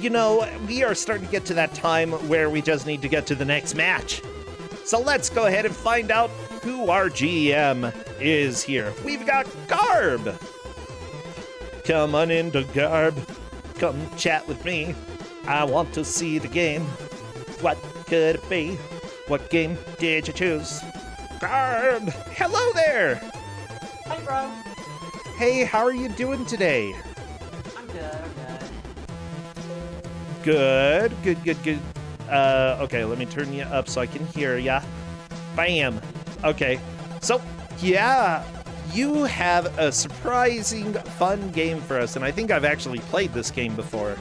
you know, we are starting to get to that time where we just need to get to the next match. So let's go ahead and find out who our GM is here. We've got Garb. Come on into Garb. Come chat with me. I want to see the game. What could it be? What game did you choose? Garb! Hello there! Hey, bro. Hey, how are you doing today? I'm good. Good. Okay, let me turn you up so I can hear ya. Bam. Okay, so, yeah, you have a surprising, fun game for us, and I think I've actually played this game before.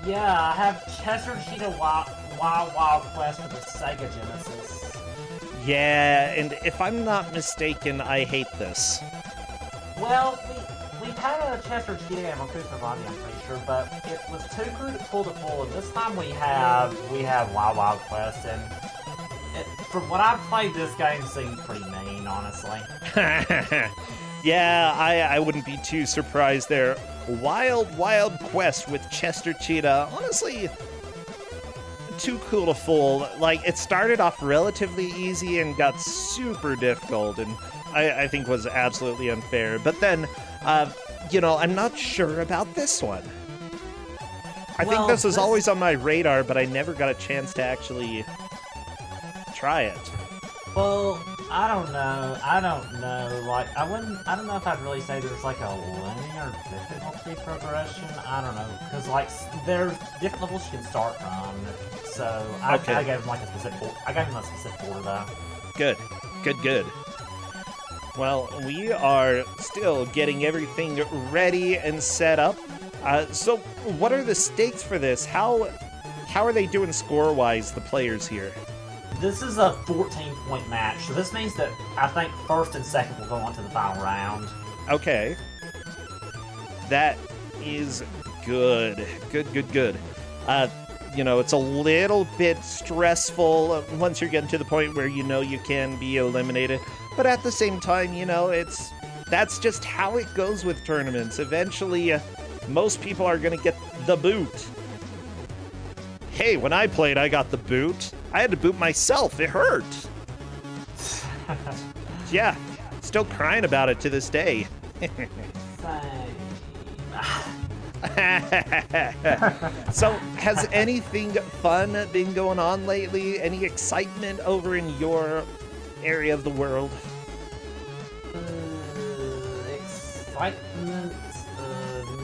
Yeah, I have Cheetah Wild Quest for the Sega Genesis. Yeah, and if I'm not mistaken, I hate this. Well, we've had a Cheetah game on Ku5ogrande, I'm pretty sure, but it was too cool to pull, and this time we have Wild Quest, and from what I've played, this game seems pretty mean, honestly. Yeah, I wouldn't be too surprised there. Wild Quest with Cheetah. Honestly, too cool to fool. Like, it started off relatively easy and got super difficult, and I think was absolutely unfair. But then, you know, I'm not sure about this one. I think this was always on my radar, but I never got a chance to actually try it. Well, I don't know. Like, I don't know if I'd really say there's like a linear difficulty progression. I don't know, because like there's different levels you can start from. So I gave him like a specific order though. Good. Well, we are still getting everything ready and set up. So what are the stakes for this? How are they doing score-wise, the players here? This is a 14-point match, so this means that I think first and second will go on to the final round. Okay. That is good. Good. You know, it's a little bit stressful once you're getting to the point where you know you can be eliminated. But at the same time, you know, that's just how it goes with tournaments. Eventually, most people are going to get the boot. Hey, when I played, I got the boot. I had to boot myself. It hurt. Yeah, still crying about it to this day. So, has anything fun been going on lately? Any excitement over in your area of the world? Excitement?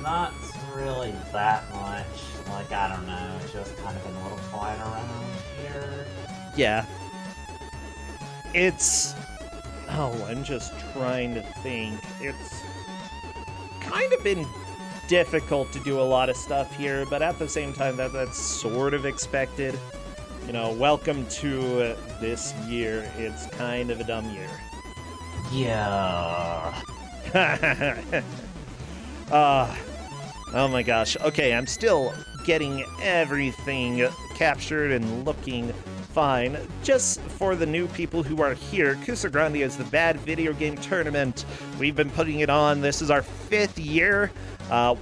Not really that much. Like, I don't know, it's just kind of been a little quiet around here. Yeah. I'm just trying to think. It's kind of been difficult to do a lot of stuff here, but at the same time, that's sort of expected. You know, welcome to this year. It's kind of a dumb year. Yeah. Oh my gosh. Okay, I'm still getting everything captured and looking fine. Just for the new people who are here, Ku5ogrande is the Bad Video Game Tournament. We've been putting it on. This is our 5th year,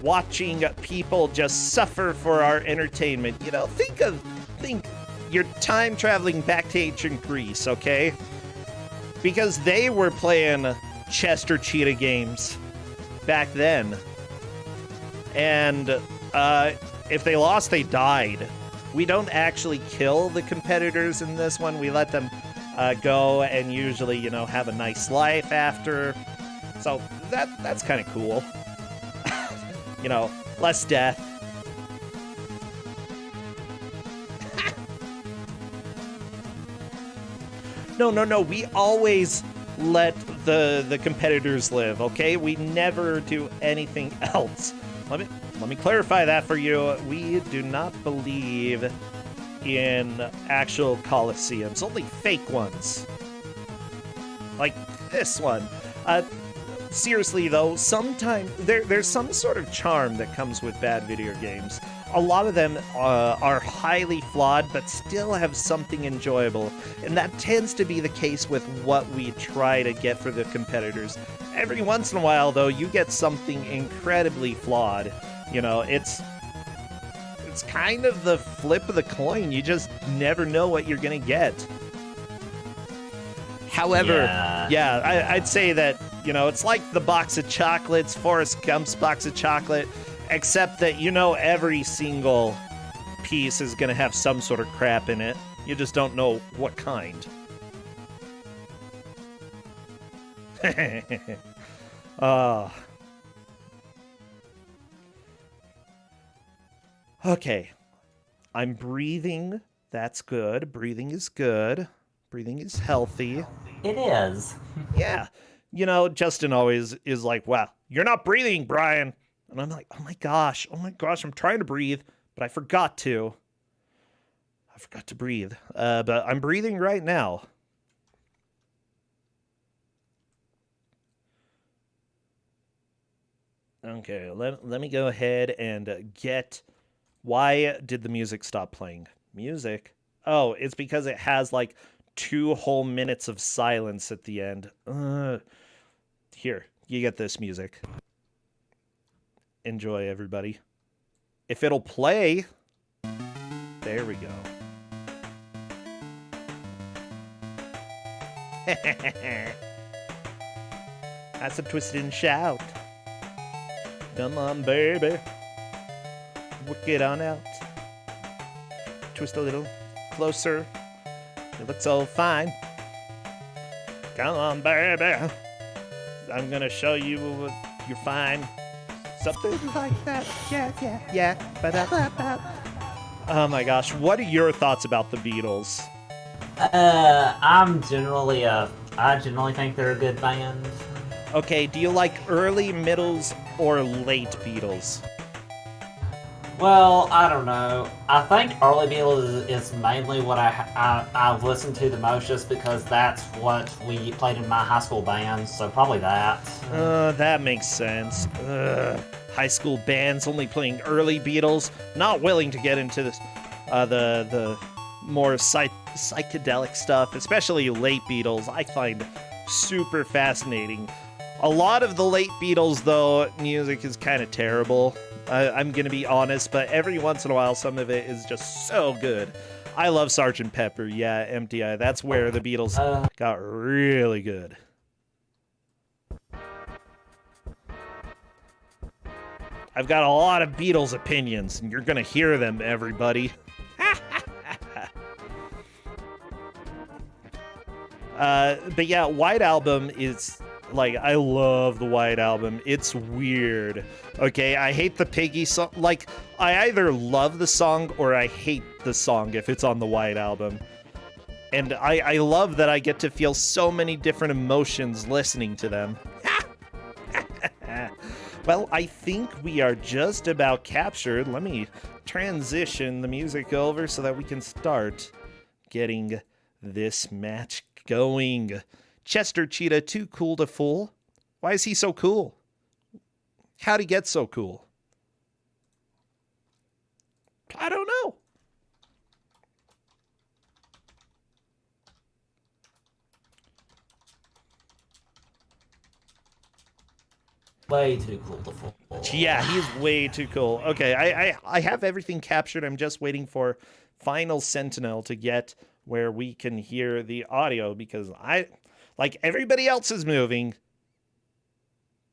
watching people just suffer for our entertainment. You know, think you're time traveling back to ancient Greece, okay? Because they were playing Cheetah games back then. And if they lost, they died. We don't actually kill the competitors in this one. We let them go and usually, you know, have a nice life after. So that's kind of cool. You know, less death. No. We always let the competitors live, okay? We never do anything else. Let me clarify that for you. We do not believe in actual coliseums, only fake ones. Like this one. Seriously though, sometimes there's some sort of charm that comes with bad video games. A lot of them are highly flawed, but still have something enjoyable. And that tends to be the case with what we try to get for the competitors. Every once in a while, though, you get something incredibly flawed. You know, it's it's kind of the flip of the coin. You just never know what you're gonna get. However, I'd say that, you know, it's like the box of chocolates, Forrest Gump's box of chocolate, except that, you know, every single piece is gonna have some sort of crap in it. You just don't know what kind. Okay. I'm breathing. That's good. Breathing is good. Breathing is healthy. It is. Yeah. You know, Justin always is like, wow, you're not breathing, Brian. And I'm like, oh my gosh, I'm trying to breathe, but I forgot to. I forgot to breathe. But I'm breathing right now. Okay, let me go ahead and get... Why did the music stop playing? Music? Oh, it's because it has like 2 whole minutes of silence at the end. Here, you get this music. Enjoy, everybody. If it'll play... There we go. That's a twist and shout. Come on, baby. Work it on out. Twist a little closer. You look so fine. Come on, baby. I'm gonna show you you're fine. Something like that. Yeah. Ba-da-ba-ba. Oh my gosh, what are your thoughts about the Beatles? I generally think they're a good band. Okay, do you like early, middles, or late Beatles? Well, I don't know. I think early Beatles is mainly what I've listened to the most, just because that's what we played in my high school band, so probably that. That makes sense. High school bands only playing early Beatles, not willing to get into this, the more psychedelic stuff, especially late Beatles, I find super fascinating. A lot of the late Beatles, though, music is kind of terrible. I'm going to be honest, but every once in a while, some of it is just so good. I love Sgt. Pepper, yeah, MTI. That's where the Beatles got really good. I've got a lot of Beatles opinions, and you're going to hear them, everybody. But yeah, White Album is... Like, I love the White Album. It's weird. Okay, I hate the Piggy song. Like, I either love the song or I hate the song if it's on the White Album. And I love that I get to feel so many different emotions listening to them. Well, I think we are just about captured. Let me transition the music over so that we can start getting this match going. Chester Cheetah, too cool to fool. Why is he so cool? How'd he get so cool? I don't know. Way too cool to fool. Yeah, he's way too cool. Okay, I have everything captured. I'm just waiting for Final Sentinel to get where we can hear the audio, because like, everybody else is moving,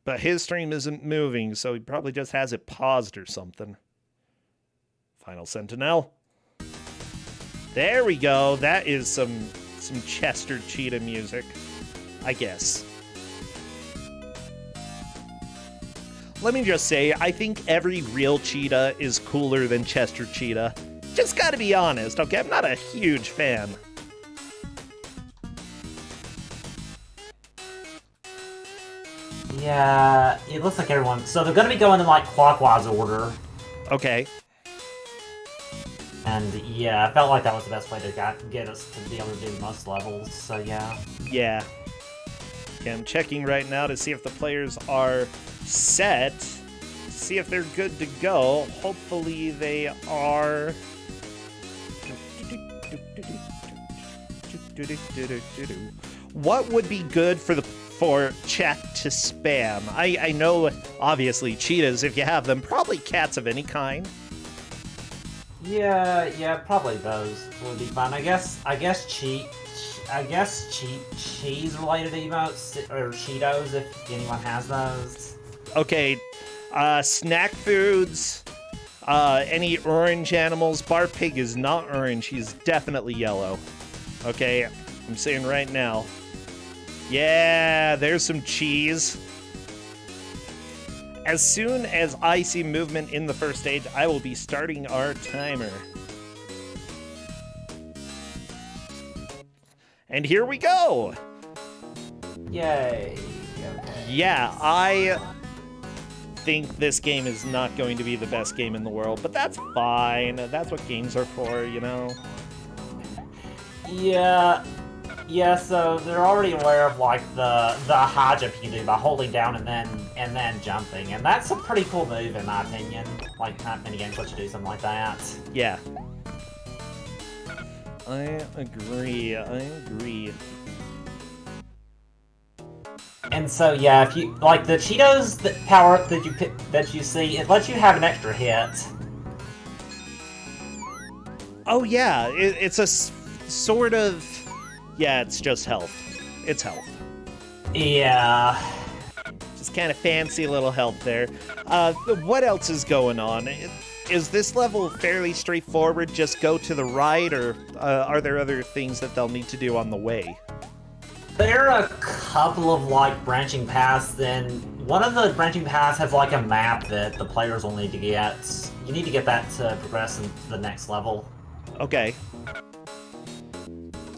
but his stream isn't moving, so he probably just has it paused or something. Final Sentinel. There we go. That is some Chester Cheetah music, I guess. Let me just say, I think every real cheetah is cooler than Chester Cheetah. Just gotta be honest, okay? I'm not a huge fan. Yeah, it looks like everyone... So they're going to be going in, like, clockwise order. Okay. And, yeah, I felt like that was the best way to get us to be able to do most levels, so yeah. Yeah. Okay, I'm checking right now to see if the players are set. See if they're good to go. Hopefully they are... What would be good for chat to spam? I know, obviously, cheetahs, if you have them. Probably cats of any kind. Yeah, probably those would be fun. I guess cheese related emotes or Cheetos if anyone has those. Okay, snack foods, any orange animals. Bar Pig is not orange, he's definitely yellow. Okay, I'm saying right now. Yeah, there's some cheese. As soon as I see movement in the first stage, I will be starting our timer. And here we go! Yay. Okay. Yeah, I think this game is not going to be the best game in the world, but that's fine. That's what games are for, you know? Yeah, so they're already aware of like the high jump you can do by holding down and then jumping, and that's a pretty cool move in my opinion. Like not many games let you do something like that. Yeah. I agree. And so yeah, if you like the Cheetos power up that you see, it lets you have an extra hit. Oh yeah, it's a sort of... Yeah, it's just health. It's health. Yeah. Just kind of fancy little health there. What else is going on? Is this level fairly straightforward? Just go to the right, or are there other things that they'll need to do on the way? There are a couple of like branching paths, then one of the branching paths has like a map that the players will need to get. You need to get that to progress into the next level. Okay.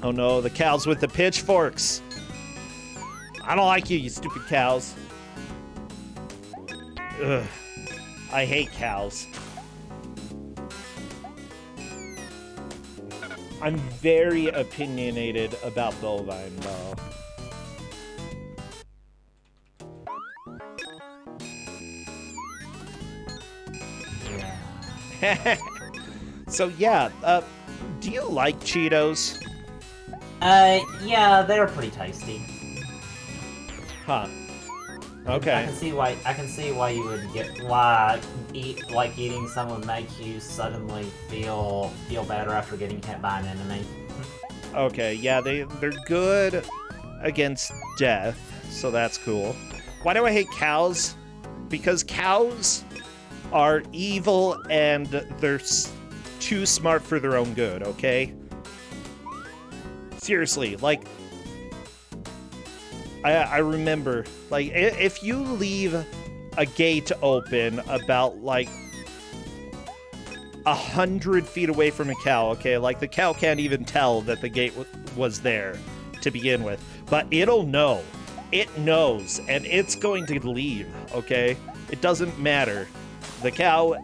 Oh no, the cows with the pitchforks. I don't like you, you stupid cows. Ugh. I hate cows. I'm very opinionated about bovine, though. Yeah. So yeah, do you like Cheetos? Yeah, they're pretty tasty. Huh. Okay. I can see why you would eating some would make you suddenly feel better after getting hit by an enemy. Okay, yeah, they're good against death, so that's cool. Why do I hate cows? Because cows are evil and they're too smart for their own good, okay? Seriously, like, I remember, like, if you leave a gate open about, like, 100 feet away from a cow, okay? Like, the cow can't even tell that the gate was there to begin with. But it'll know. It knows, and it's going to leave, okay? It doesn't matter. The cow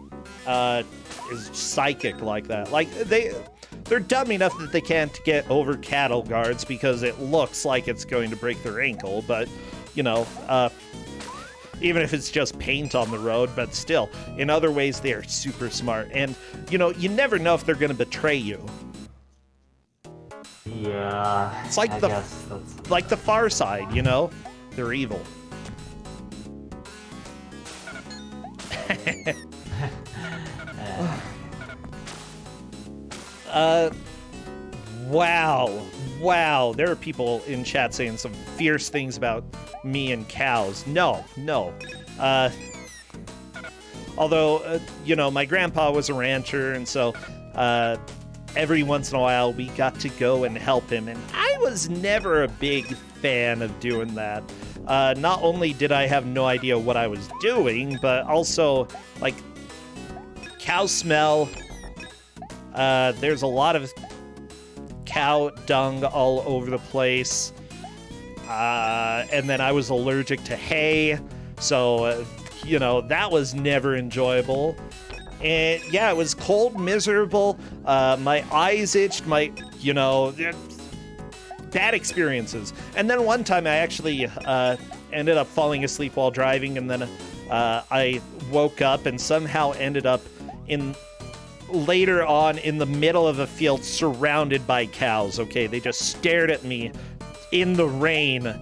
is psychic like that. Like, they're dumb enough that they can't get over cattle guards because it looks like it's going to break their ankle, but, you know, even if it's just paint on the road, but still, in other ways, they are super smart. And, you know, you never know if they're going to betray you. Yeah. It's like like the Far Side, you know? They're evil. Wow. There are people in chat saying some fierce things about me and cows. No. Although, you know, my grandpa was a rancher, and so every once in a while we got to go and help him, and I was never a big fan of doing that. Not only did I have no idea what I was doing, but also, like, cow smell. There's a lot of cow dung all over the place. And then I was allergic to hay, so, you know, that was never enjoyable. And, yeah, it was cold, miserable, my eyes itched, you know, bad experiences. And then one time I actually ended up falling asleep while driving, and then I woke up and somehow ended up later on in the middle of a field surrounded by cows, okay? They just stared at me in the rain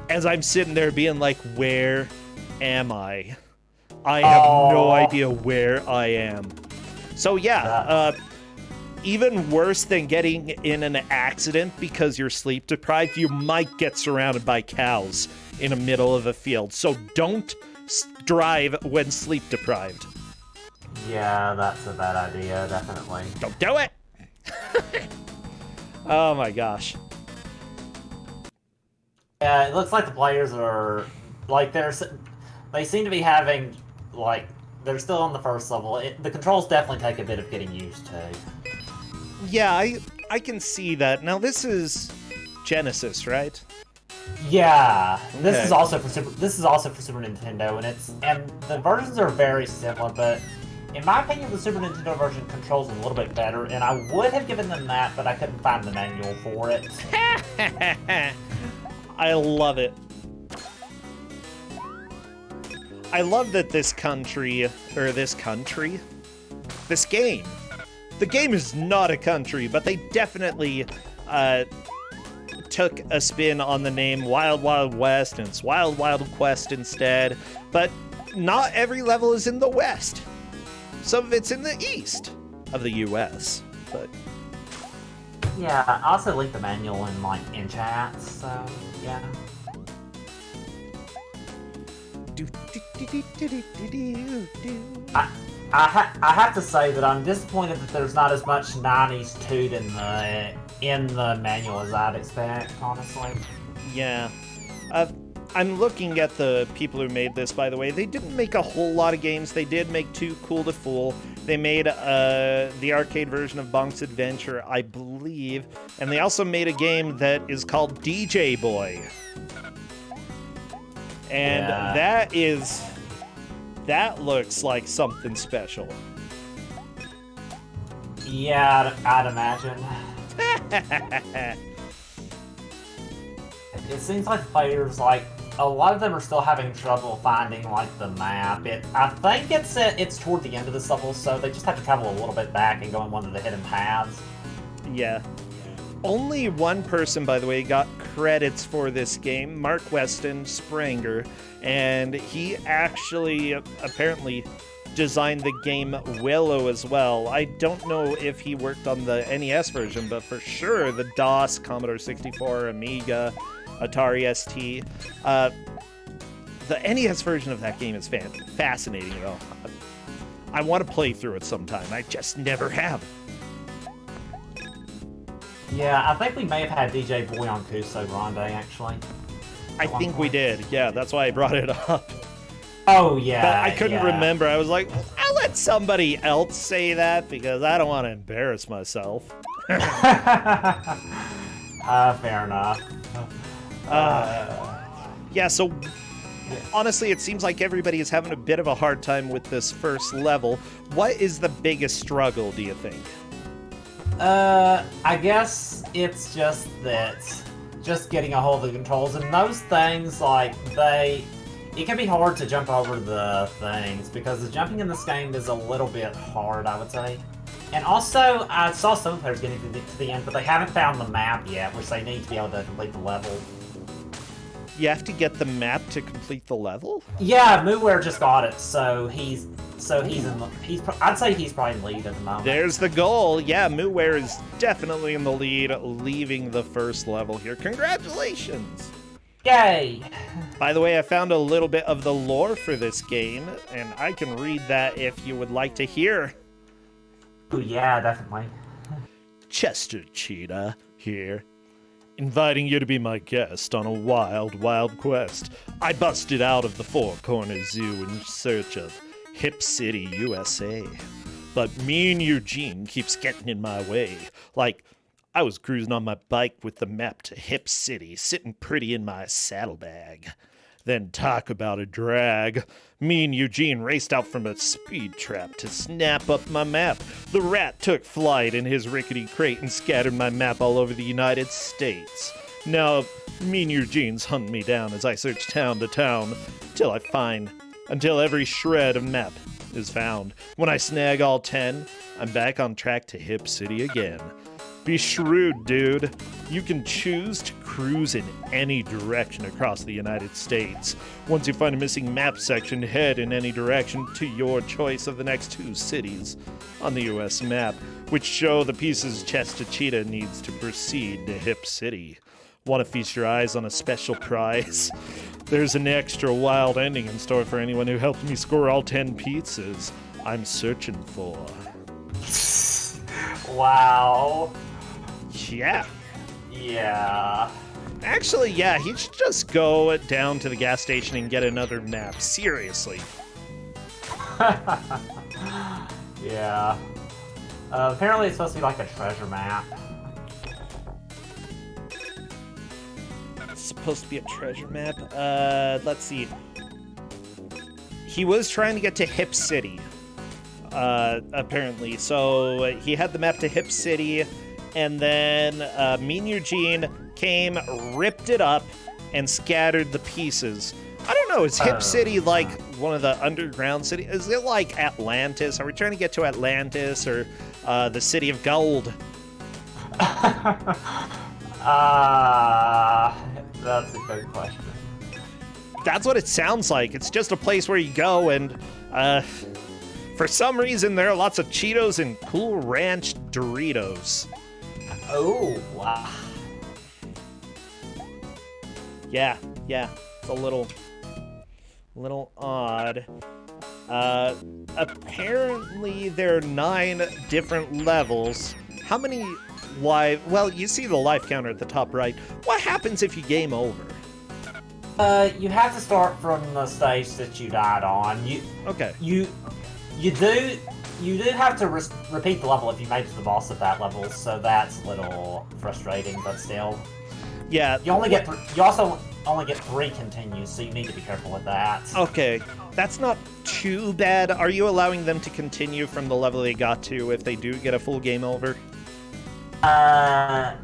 as I'm sitting there being like, where am I? I have no idea where I am. So yeah, even worse than getting in an accident because you're sleep deprived, you might get surrounded by cows in the middle of a field. So don't drive when sleep deprived. Yeah, that's a bad idea, definitely. Don't do it! Oh my gosh. Yeah, it looks like the players are, like, they seem to be having, like, they're still on the first level. The controls definitely take a bit of getting used to. Yeah, I can see that. Now this is Genesis, right? Yeah, this Okay. is also for Super Nintendo, and the versions are very similar, but in my opinion, the Super Nintendo version controls a little bit better, and I would have given them that, but I couldn't find the manual for it. I love it. I love that this game. The game is not a country, but they definitely took a spin on the name Wild Wild West, and it's Wild Wild Quest instead. But not every level is in the West. Some of it's in the East of the U.S. But Yeah, I also linked the manual in chat, so yeah. I have to say that I'm disappointed that there's not as much 90s toot in the manual as I'd expect, honestly. Yeah. I'm looking at the people who made this, by the way. They didn't make a whole lot of games. They did make Too Cool to Fool. They made the arcade version of Bonk's Adventure, I believe. And they also made a game that is called DJ Boy. And that looks like something special. Yeah, I'd imagine. It seems like the players, a lot of them are still having trouble finding, the map. I think it's toward the end of this level, so they just have to travel a little bit back and go in one of the hidden paths. Yeah. Only one person, by the way, got credits for this game, Mark Weston Spranger, and he actually apparently designed the game Willow as well. I don't know if he worked on the NES version, but for sure the DOS, Commodore 64, Amiga, Atari ST. The NES version of that game is fascinating, though. I want to play through it sometime. I just never have. Yeah, I think we may have had DJ Boy on Ku5ogrande, actually. I think we did. Yeah, that's why I brought it up. Oh, yeah. But I couldn't remember. I was like, I'll let somebody else say that because I don't want to embarrass myself. Fair enough. Yeah, so honestly, it seems like everybody is having a bit of a hard time with this first level. What is the biggest struggle, do you think? I guess it's just getting a hold of the controls, and those things, it can be hard to jump over the things, because the jumping in this game is a little bit hard, I would say. And also, I saw some players getting to the end, but they haven't found the map yet, which they need to be able to complete the level. You have to get the map to complete the level? Yeah, Mooware just got it, so I'd say he's probably in the lead at the moment. There's the goal. Yeah, Mooware is definitely in the lead, leaving the first level here. Congratulations! Yay! By the way, I found a little bit of the lore for this game, and I can read that if you would like to hear. Ooh, yeah, definitely. Chester Cheetah here, inviting you to be my guest on a wild, wild quest. I busted out of the Four Corners Zoo in search of Hip City, USA. But mean Eugene keeps getting in my way. Like, I was cruising on my bike with the map to Hip City, sitting pretty in my saddlebag. Then talk about a drag. Me and Eugene raced out from a speed trap to snap up my map. The rat took flight in his rickety crate and scattered my map all over the United States. Now, me and Eugene's hunting me down as I search town to town until every shred of map is found. When I snag all 10, I'm back on track to Hip City again. Be shrewd, dude. You can choose to cruise in any direction across the United States. Once you find a missing map section, head in any direction to your choice of the next 2 cities on the U.S. map, which show the pieces Cheetah needs to proceed to Hip City. Want to feast your eyes on a special prize? There's an extra wild ending in store for anyone who helps me score all 10 pizzas I'm searching for. Wow. Yeah. Yeah. Actually, yeah, he should just go down to the gas station and get another map. Seriously. Yeah. Apparently it's supposed to be like a treasure map. It's supposed to be a treasure map? Let's see. He was trying to get to Hip City, apparently. So he had the map to Hip City, and then me and Eugene came, ripped it up, and scattered the pieces. I don't know, is Hip City like one of the underground cities? Is it like Atlantis? Are we trying to get to Atlantis or the City of Gold? That's a good question. That's what it sounds like. It's just a place where you go and, for some reason, there are lots of Cheetos and Cool Ranch Doritos. Oh, wow. Yeah, it's a little odd. Apparently there are 9 different levels. How many life? Well, you see the life counter at the top right. What happens if you game over? You have to start from the stage that you died on. Okay. You do have to repeat the level if you made it to the boss at that level, so that's a little frustrating, but still. Yeah. You also only get 3 continues, so you need to be careful with that. Okay. That's not too bad. Are you allowing them to continue from the level they got to if they do get a full game over? No.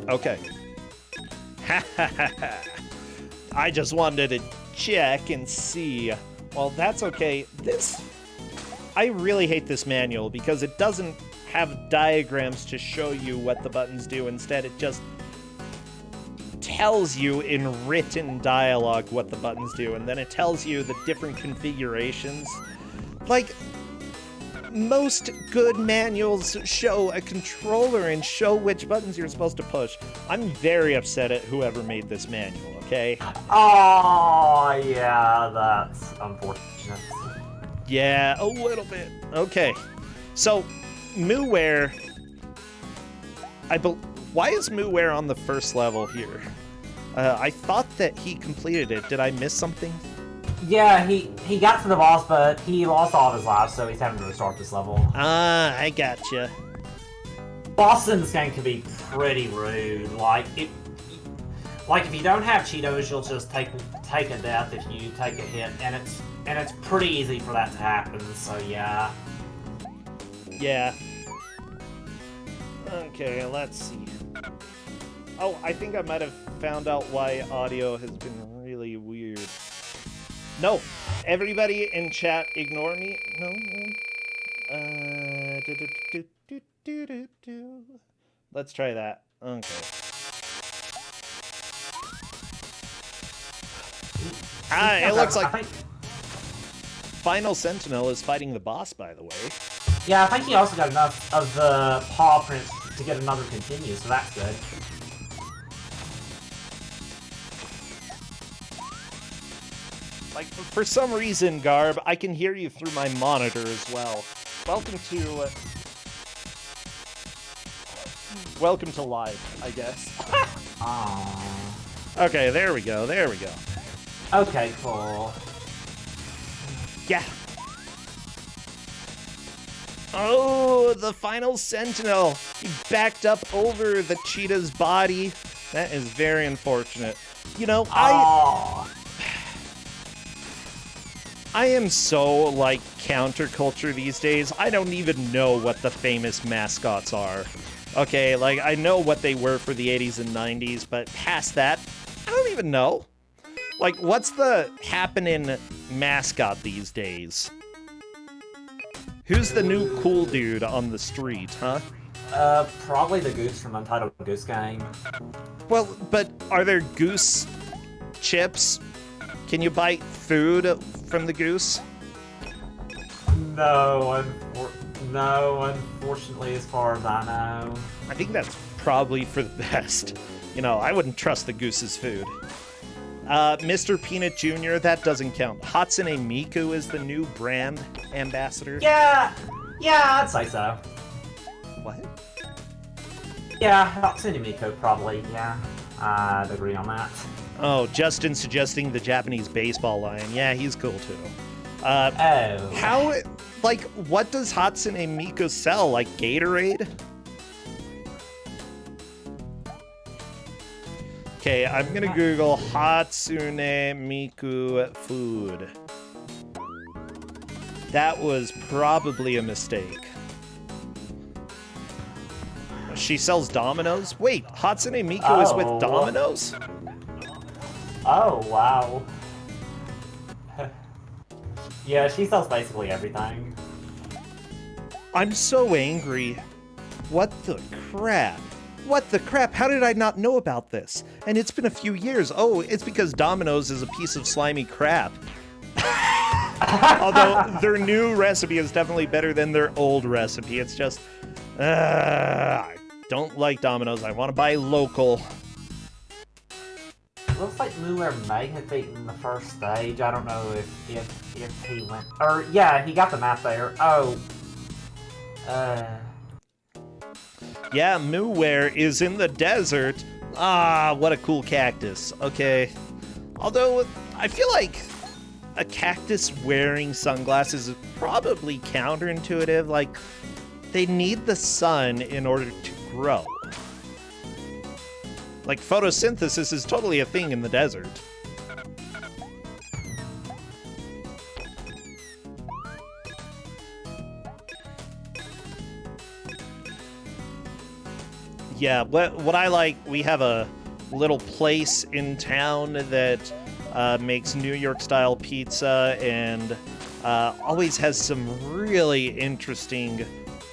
Okay. I just wanted to check and see. Well, that's okay. I really hate this manual because it doesn't have diagrams to show you what the buttons do. Instead, it just tells you in written dialogue what the buttons do, and then it tells you the different configurations. Like, most good manuals show a controller and show which buttons you're supposed to push. I'm very upset at whoever made this manual, okay? Oh, yeah, that's unfortunate. Yeah, a little bit. Okay. So, Mooware... Why is Mooware on the first level here? I thought that he completed it. Did I miss something? Yeah, he got to the boss, but he lost all of his lives, so he's having to restart this level. Ah, I gotcha. Boss in this game can be pretty rude. Like if you don't have Cheetos, you'll just take a death if you take a hit, and it's pretty easy for that to happen. So yeah. Yeah. Okay, let's see. Oh, I think I might have found out why audio has been really weird. No, everybody in chat, ignore me. No. Let's try that. Okay. It looks like Final Sentinel is fighting the boss, by the way. Yeah, I think he also got enough of the paw print to get another continue, so that's good. Like, for some reason, Garb, I can hear you through my monitor as well. Welcome to live, I guess. Aww. Okay, there we go. Okay, cool. Yeah. Oh, the Final Sentinel. He backed up over the cheetah's body. That is very unfortunate. You know, I am so, like, counterculture these days. I don't even know what the famous mascots are. Okay, like, I know what they were for the 80s and 90s, but past that, I don't even know. Like, what's the happening mascot these days? Who's the new cool dude on the street, huh? Probably the goose from Untitled Goose Game. Well, but are there goose chips? Can you buy food from the goose? No, unfortunately, as far as I know. I think that's probably for the best. You know, I wouldn't trust the goose's food. Mr. Peanut Jr., that doesn't count. Hatsune Miku is the new brand ambassador. Yeah, I'd say so. What? Yeah, Hatsune Miku probably, yeah. I'd agree on that. Oh, Justin suggesting the Japanese baseball lion. Yeah, he's cool too. Oh. How, like, what does Hatsune Miku sell? Like Gatorade? Okay, I'm gonna Google Hatsune Miku food. That was probably a mistake. She sells Domino's? Wait, Hatsune Miku is with Domino's? Oh, wow. Yeah, she sells basically everything. I'm so angry. What the crap? What the crap? How did I not know about this? And it's been a few years. Oh, it's because Domino's is a piece of slimy crap. Although their new recipe is definitely better than their old recipe. It's just, I don't like Domino's. I want to buy local. Looks like Mueller may have beaten the first stage. I don't know if he went... Or, yeah, he got the map there. Oh. Yeah, Muware is in the desert. Ah, what a cool cactus. Okay. Although, I feel like a cactus wearing sunglasses is probably counterintuitive. Like, they need the sun in order to grow. Like, photosynthesis is totally a thing in the desert. Yeah, what I like, we have a little place in town that makes New York-style pizza and always has some really interesting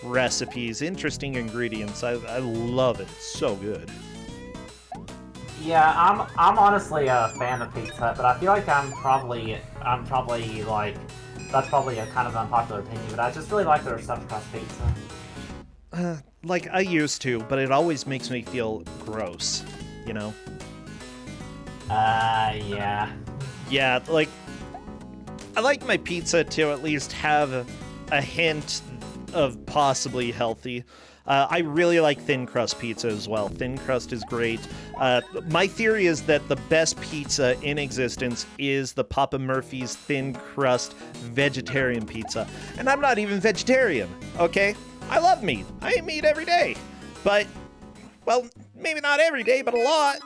recipes, interesting ingredients. I love it. It's so good. Yeah, I'm honestly a fan of Pizza Hut, but I feel like I'm probably like, that's probably a kind of unpopular opinion, but I just really like their stuffed crust pizza. Like, I used to, but it always makes me feel gross, you know? Yeah. Yeah, like, I like my pizza to at least have a hint of possibly healthy. I really like thin crust pizza as well. Thin crust is great. My theory is that the best pizza in existence is the Papa Murphy's thin crust vegetarian pizza. And I'm not even vegetarian, okay? I love meat. I eat meat every day. But, well, maybe not every day, but a lot.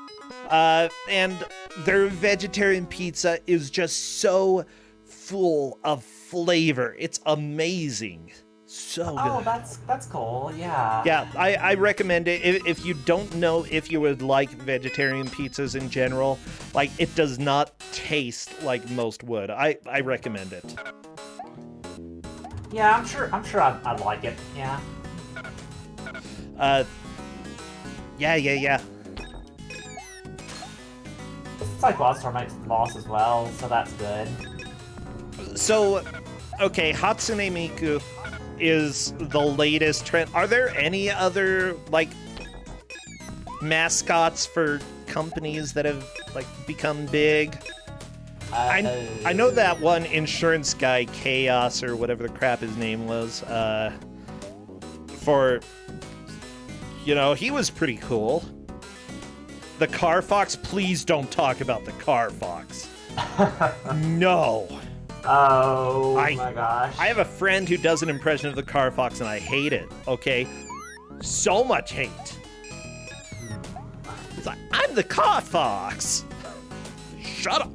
And their vegetarian pizza is just so full of flavor. It's amazing. So good. Oh, that's cool, yeah. Yeah, I recommend it. If you don't know if you would like vegetarian pizzas in general, like, it does not taste like most would. I recommend it. Yeah, I'm sure I'd like it, yeah. Yeah. It's like Lost makes the boss as well, so that's good. So, okay, Hatsune Miku is the latest trend. Are there any other, like, mascots for companies that have, like, become big? I know that one insurance guy, Chaos, or whatever the crap his name was, for, you know, he was pretty cool. The Car Fox, please don't talk about the Car Fox. No. Oh my gosh. I have a friend who does an impression of the Car Fox and I hate it, okay? So much hate. He's like, I'm the Car Fox. Shut up.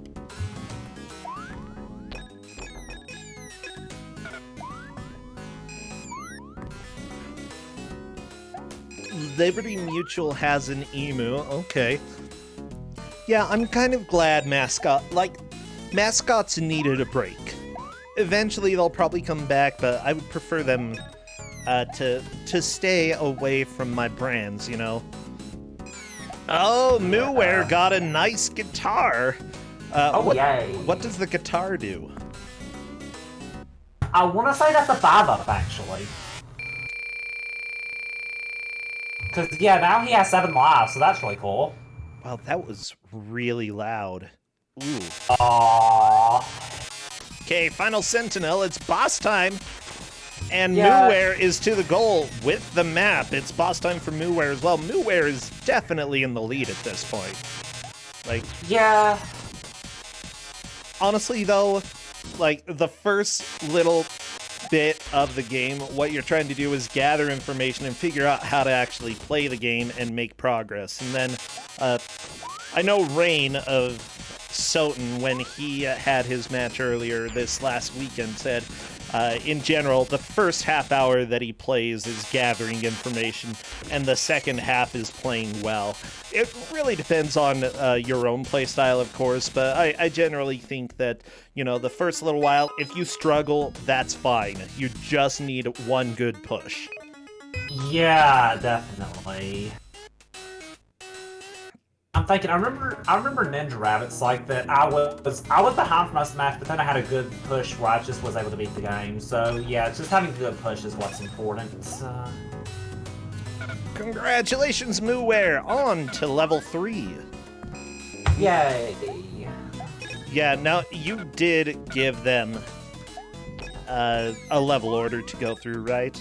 Liberty Mutual has an emu. Okay. Yeah, I'm kind of glad mascots needed a break. eventually they'll probably come back, but I would prefer them to stay away from my brands, you know? Oh, Mooware got a nice guitar. Yay. What does the guitar do? I want to say that's a 5-up, actually. Because, yeah, now he has 7 lives, so that's really cool. Wow, that was really loud. Ooh. Aww. Okay, Final Sentinel, it's boss time. And Mooware is to the goal with the map. It's boss time for Mooware as well. Mooware is definitely in the lead at this point. Like, yeah. Honestly, though, like, the first little bit of the game, what you're trying to do is gather information and figure out how to actually play the game and make progress. And then, I know Rain of Soten, when he had his match earlier this last weekend, said, in general, the first half hour that he plays is gathering information, and the second half is playing well. It really depends on your own playstyle, of course, but I generally think that, you know, the first little while, if you struggle, that's fine. You just need one good push. Yeah, definitely. I'm thinking, I remember Ninja Rabbits like that. I was behind for most of the match, but then I had a good push where I just was able to beat the game. So yeah, just having a good push is what's important. Congratulations, Mooware, on to level 3. Yay! Yeah, now you did give them a level order to go through, right?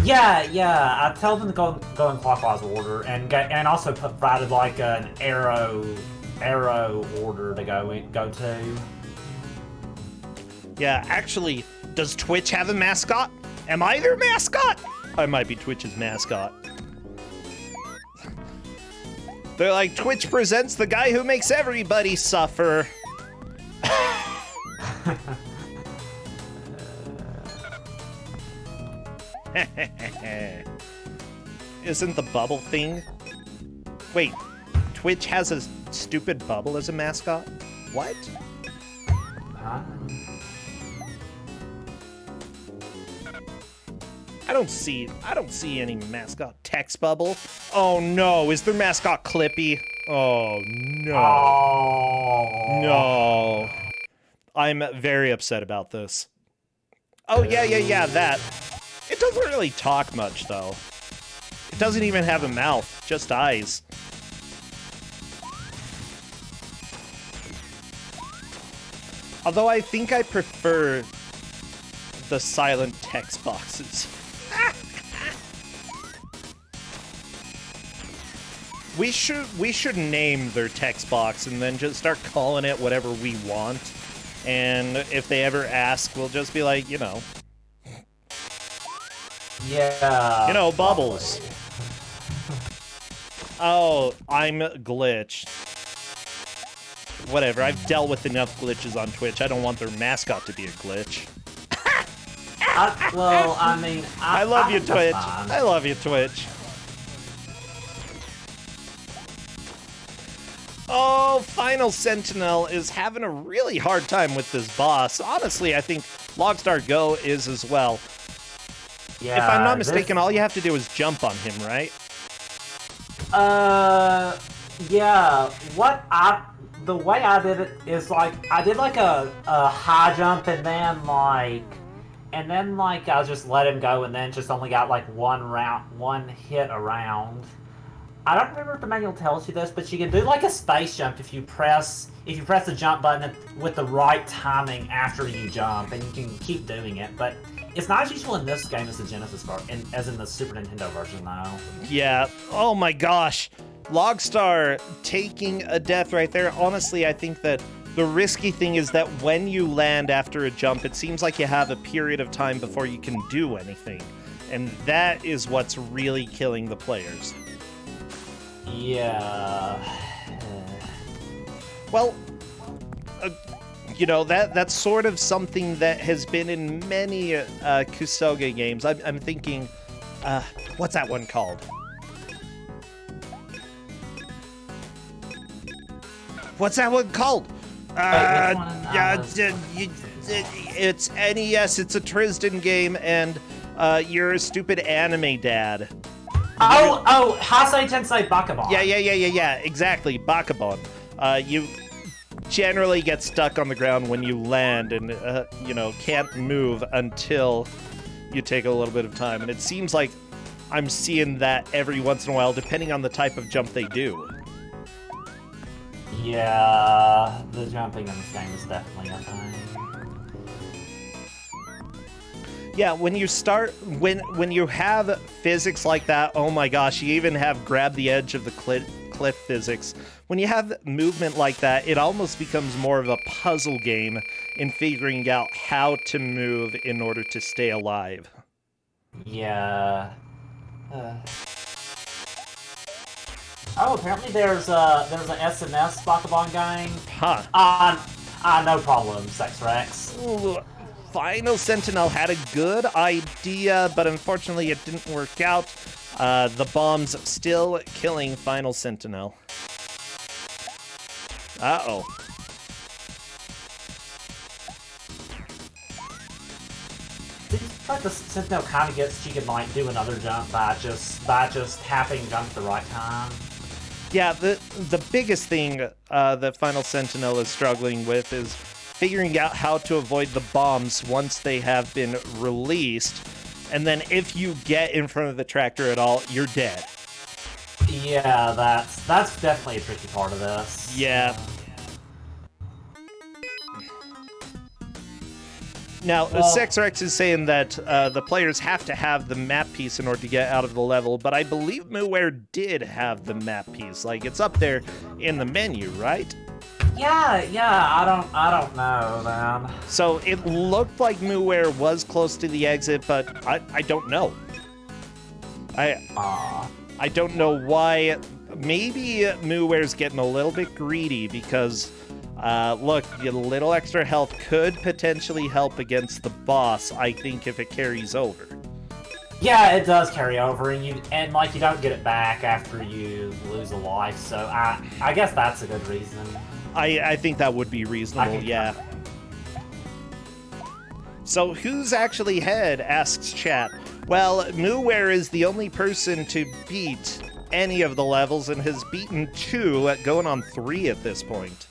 Yeah. I told them to go in clockwise order, and also provided like an arrow order to go to. Yeah, actually, does Twitch have a mascot? Am I their mascot? I might be Twitch's mascot. They're like, Twitch presents the guy who makes everybody suffer. Isn't the bubble thing? Wait, Twitch has a stupid bubble as a mascot? What? Huh? I don't see any mascot text bubble. Oh no, is their mascot Clippy? Oh no. Oh. No. I'm very upset about this. Oh yeah, that. It doesn't really talk much, though. It doesn't even have a mouth, just eyes. Although I think I prefer the silent text boxes. We should name their text box and then just start calling it whatever we want. And if they ever ask, we'll just be like, you know. Yeah. You know, Bubbles. Oh, I'm glitched. Whatever, I've dealt with enough glitches on Twitch. I don't want their mascot to be a glitch. I love you, Twitch. I love you, Twitch. Oh, Final Sentinel is having a really hard time with this boss. Honestly, I think Logstar Go is as well. Yeah, if I'm not mistaken, all you have to do is jump on him, right? Yeah. The way I did it is like I did like a high jump and then I just let him go and then just only got like one hit around. I don't remember if the manual tells you this, but you can do like a space jump if you press the jump button with the right timing after you jump, and you can keep doing it. But it's not as useful in this game as the Genesis version, as in the Super Nintendo version, though. Yeah. Oh my gosh, Logstar taking a death right there. Honestly, I think that the risky thing is that when you land after a jump, it seems like you have a period of time before you can do anything, and that is what's really killing the players. Yeah. Well, you know, that's sort of something that has been in many Ku5ogrande games. I'm thinking, what's that one called? It's NES, it's a Tristan game, and you're a stupid anime dad. Oh, Hasei Tensei Bakabon. Yeah, exactly, Bakabon. You generally get stuck on the ground when you land and, can't move until you take a little bit of time. And it seems like I'm seeing that every once in a while, depending on the type of jump they do. Yeah, the jumping in this game is definitely a thing. Yeah, when you start, when you have physics like that, oh my gosh, you even have grab the edge of the cliff physics. When you have movement like that, it almost becomes more of a puzzle game in figuring out how to move in order to stay alive. Yeah. Oh, apparently there's an SNS Bakabon game. Huh. No problem, Sex Rex. Ooh, Final Sentinel had a good idea, but unfortunately it didn't work out. The bomb's still killing Final Sentinel. Uh-oh. Seems like the Sentinel kind of gets she can like do another jump by just having jumped the right time. Yeah, the biggest thing that Final Sentinel is struggling with is figuring out how to avoid the bombs once they have been released. And then if you get in front of the tractor at all, you're dead. Yeah, that's definitely a tricky part of this. Yeah. Now, Sex Rex is saying that the players have to have the map piece in order to get out of the level, but I believe Muware did have the map piece. Like, it's up there in the menu, right? Yeah, I don't know, man. So it looked like Muware was close to the exit, but I don't know. I don't know why. Maybe Muware's getting a little bit greedy because, look, a little extra health could potentially help against the boss, I think, if it carries over. Yeah, it does carry over, and you don't get it back after you lose a life, so I guess that's a good reason. I think that would be reasonable, yeah. So who's actually ahead, asks chat. Well, Muware is the only person to beat any of the levels and has beaten 2, going on 3 at this point.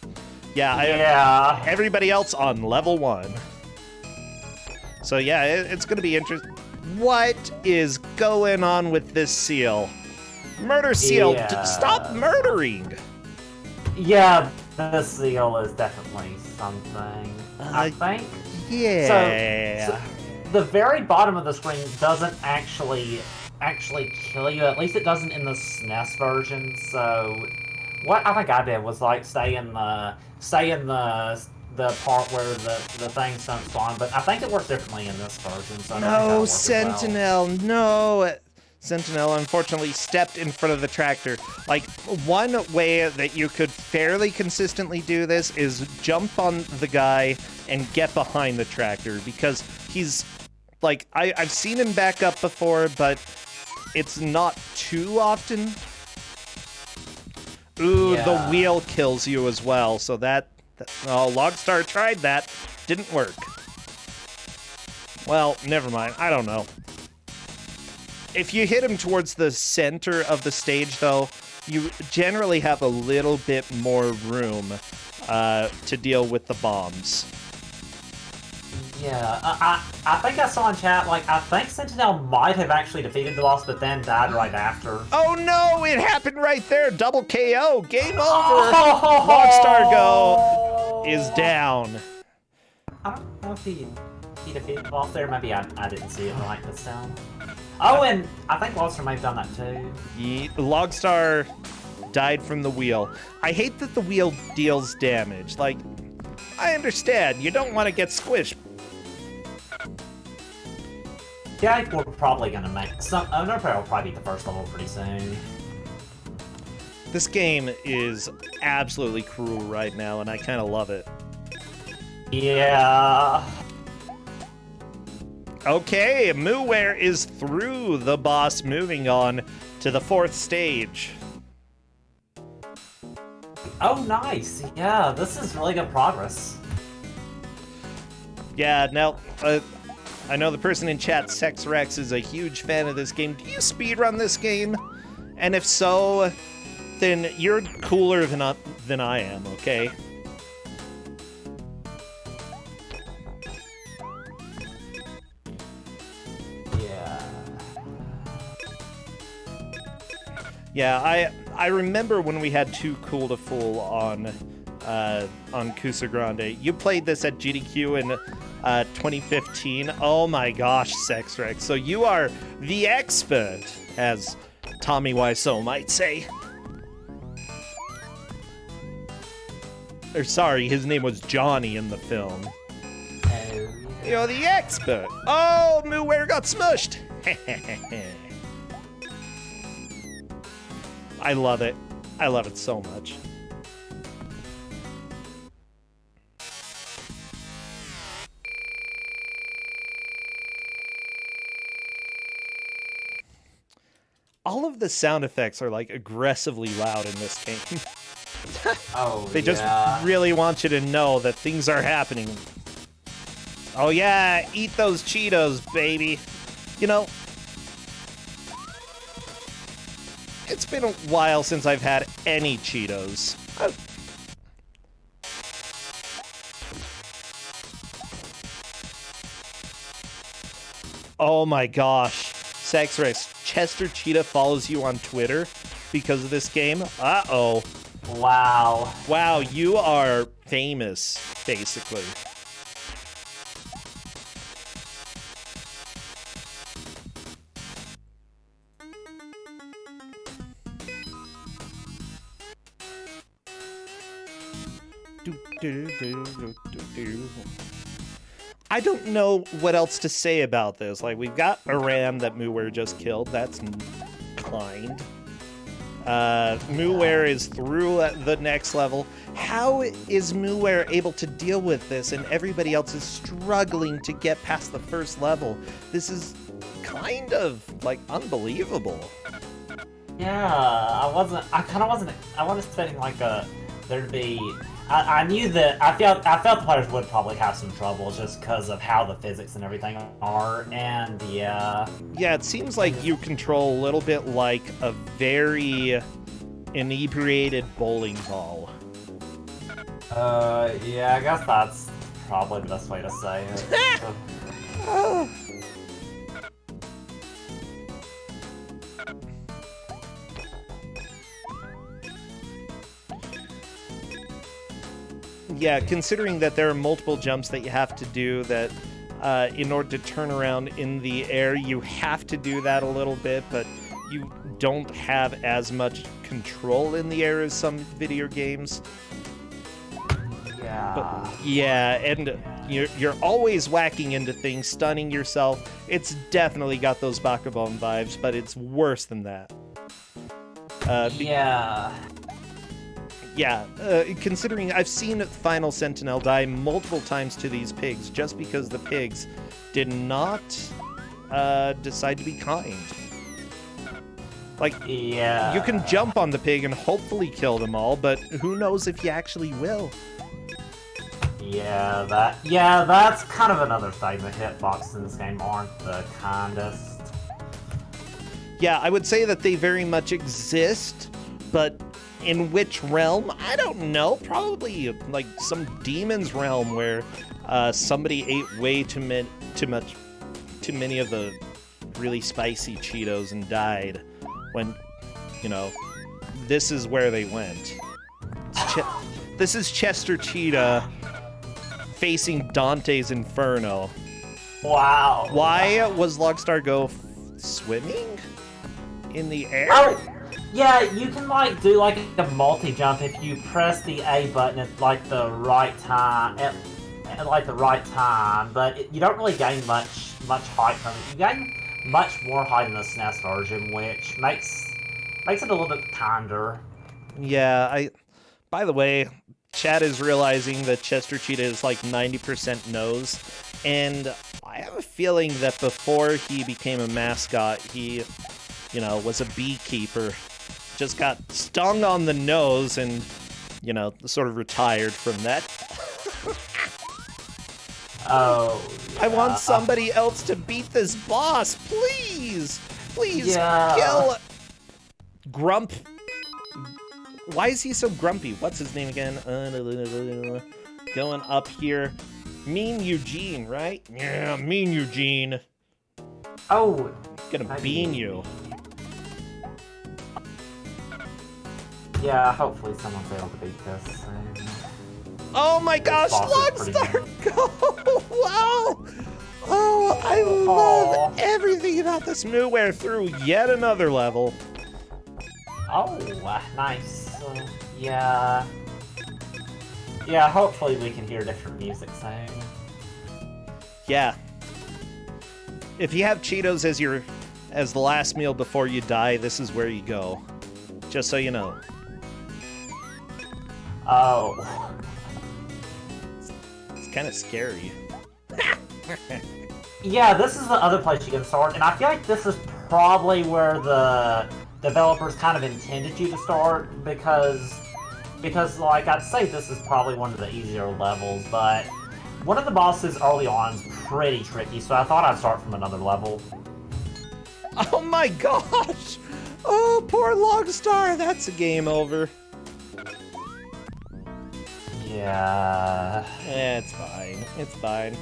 Yeah. Everybody else on level 1. So yeah, it's going to be interesting. What is going on with this seal? Murder seal, stop murdering! Yeah, this seal is definitely something. I think. Yeah. So the very bottom of the screen doesn't actually kill you. At least it doesn't in the SNES version. So what I think I did was like stay in the part where the things don't spawn. But I think it works differently in this version. So no, Sentinel, no. Sentinel unfortunately stepped in front of the tractor. Like, one way that you could fairly consistently do this is jump on the guy and get behind the tractor, because he's, like, I've seen him back up before, but it's not too often. Ooh, yeah. The wheel kills you as well, so Logstar tried that. Didn't work. Well, never mind. I don't know. If you hit him towards the center of the stage, though, you generally have a little bit more room to deal with the bombs. Yeah, I think I saw in chat, like, I think Sentinel might have actually defeated the boss, but then died right after. Oh no, it happened right there! Double KO! Game over! Logstar Go is down. I don't know if he defeated the boss there. Maybe I didn't see it right this time. Oh, and I think Logstar might have done that too. Logstar died from the wheel. I hate that the wheel deals damage. Like, I understand, you don't want to get squished. Yeah, I think we're probably gonna make some. Another player will probably beat the first level pretty soon. This game is absolutely cruel right now, and I kind of love it. Yeah. Okay, Muware is through the boss, moving on to the 4th stage. Oh, nice. Yeah, this is really good progress. Yeah, now, I know the person in chat, SexRex, is a huge fan of this game. Do you speedrun this game? And if so, then you're cooler than I am, okay? Yeah, I remember when we had Too Cool to Fool on Ku5ogrande. You played this at GDQ in 2015. Oh my gosh, SexRex. So you are the expert, as Tommy Wiseau might say. Or sorry, his name was Johnny in the film. You're the expert. Oh, Mooware got smushed. I love it. I love it so much. All of the sound effects are like aggressively loud in this game. Oh, They just really want you to know that things are happening. Oh yeah, eat those Cheetos, baby. You know, it's been a while since I've had any Cheetos. Oh my gosh. SexRex, Chester Cheetah follows you on Twitter because of this game? Uh-oh. Wow. Wow, you are famous, basically. I don't know what else to say about this. Like, we've got a ram that Mooware just killed. That's kind. Mooware is through the next level. How is Mooware able to deal with this and everybody else is struggling to get past the first level? This is kind of, like, unbelievable. Yeah, I wasn't expecting, like, there'd be... I knew that I felt the players would probably have some trouble just because of how the physics and everything are, and yeah. Yeah, it seems like you control a little bit like a very inebriated bowling ball. Yeah, I guess that's probably the best way to say it. Yeah, considering that there are multiple jumps that you have to do, that in order to turn around in the air, you have to do that a little bit, but you don't have as much control in the air as some video games. Yeah. But, yeah, and you're always whacking into things, stunning yourself. It's definitely got those Bakabon vibes, but it's worse than that. Yeah. Yeah, considering I've seen Final Sentinel die multiple times to these pigs just because the pigs did not decide to be kind. Like, yeah. You can jump on the pig and hopefully kill them all, but who knows if you actually will. Yeah, that's kind of another thing. The hitboxes in this game aren't the kindest. Yeah, I would say that they very much exist, but in which realm? I don't know. Probably like some demon's realm where somebody ate way too many of the really spicy Cheetos and died. When, you know, this is where they went. This is Chester Cheetah facing Dante's Inferno. Wow. Why was Logstar Go swimming in the air? Oh, yeah, you can like do like a multi-jump if you press the A button at like the right time, at like the right time. But you don't really gain much height from it. You gain much more height in the SNES version, which makes it a little bit kinder. Yeah, by the way, chat is realizing that Chester Cheetah is like 90% nose, and I have a feeling that before he became a mascot, he, you know, was a beekeeper. Just got stung on the nose and, you know, sort of retired from that. Oh. I want yeah. somebody else to beat this boss, please! Please, Yeah. kill Grump. Why is he so grumpy? What's his name again? Going up here. Mean Eugene, right? Yeah, Mean Eugene. Oh. Gonna bean you. Yeah, hopefully someone's able to beat this. Oh my gosh, Longstar, go! Wow! Oh, I love everything about this Mooware through yet another level. Oh, nice. Yeah. Yeah, hopefully we can hear different music soon. Yeah. If you have Cheetos as the last meal before you die, this is where you go. Just so you know. Oh. It's kind of scary. Yeah, this is the other place you can start, and I feel like this is probably where the developers kind of intended you to start, because like, I'd say this is probably one of the easier levels, but one of the bosses early on is pretty tricky, so I thought I'd start from another level. Oh my gosh! Oh, poor Longstar, that's a game over. Yeah. It's fine. It's fine.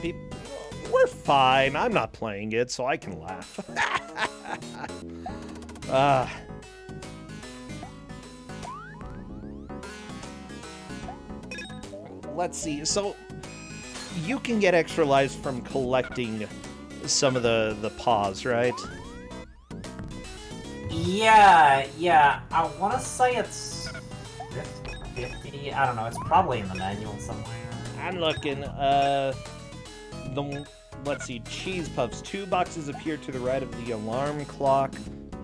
We're fine. I'm not playing it, so I can laugh. Let's see. So, you can get extra lives from collecting some of the paws, right? Yeah. I want to say it's 50. I don't know. It's probably in the manual somewhere. I'm looking. Let's see. Cheese puffs. 2 boxes appear to the right of the alarm clock.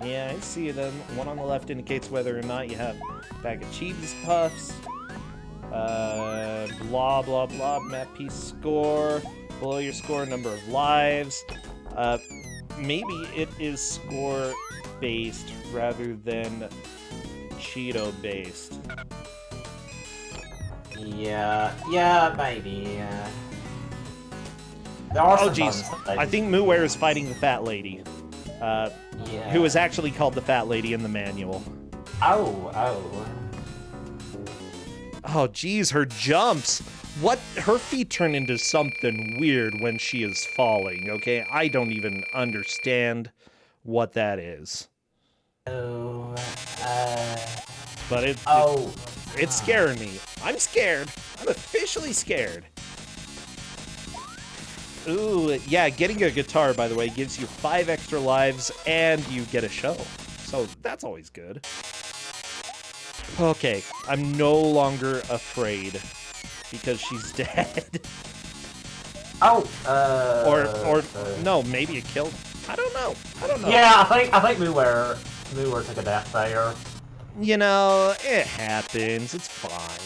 Yeah, I see them. One on the left indicates whether or not you have a bag of cheese puffs. Blah, blah, blah. Map piece score. Below your score, number of lives. Maybe it is score-based rather than Cheeto-based. Yeah, maybe. There are some jeez. buttons I think Mooware is fighting the fat lady. Yeah. Who is actually called the fat lady in the manual. Oh. Oh, geez, her jumps. Her feet turn into something weird when she is falling, okay? I don't even understand what that is. Oh, But it's scaring me. I'm scared. I'm officially scared. Ooh, yeah, getting a guitar, by the way, gives you 5 extra lives and you get a show. So that's always good. Okay, I'm no longer afraid because she's dead. Or no, maybe it killed. I don't know. Yeah, I think Mooware took a death there. You know, it happens. It's fine.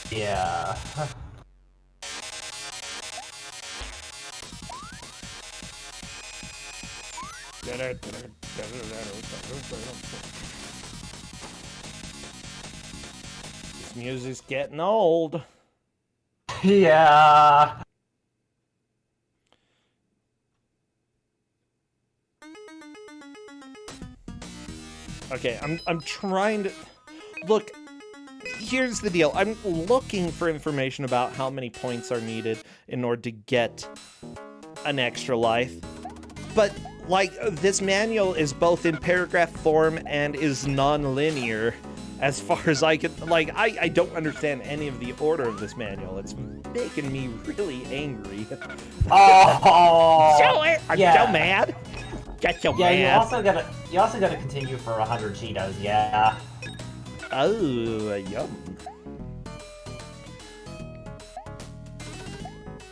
Yeah. This music's getting old. Yeah. Okay, I'm trying to... Look, here's the deal. I'm looking for information about how many points are needed in order to get an extra life. But, like, this manual is both in paragraph form and is non-linear. As far as I can... Like, I don't understand any of the order of this manual. It's making me really angry. Oh! I'm so mad. Get so mad. You also gotta continue for 100 Cheetos, yeah. Oh, yum.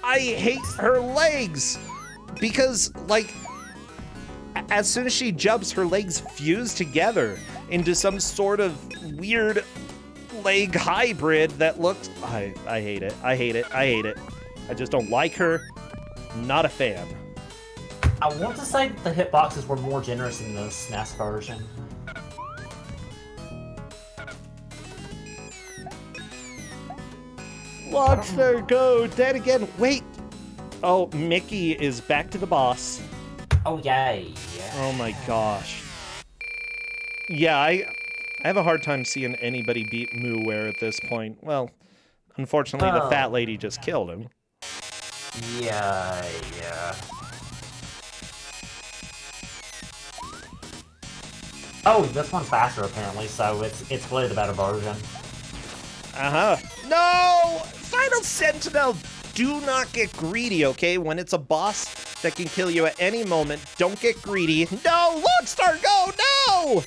I hate her legs! Because, like, as soon as she jumps, her legs fuse together into some sort of weird leg hybrid that looks... I hate it. I hate it. I just don't like her. Not a fan. I want to say that the hitboxes were more generous in the SNES version. Watch her go dead again. Wait, Oh, Mickey is back to the boss. Oh, yay. Oh my gosh. Yeah, I have a hard time seeing anybody beat Mooware at this point. Well, unfortunately, the fat lady just killed him. Yeah. Oh, this one's faster apparently, so it's clearly the better version. No! Final Sentinel, do not get greedy, okay? When it's a boss that can kill you at any moment, don't get greedy. No! Longstar, go! No!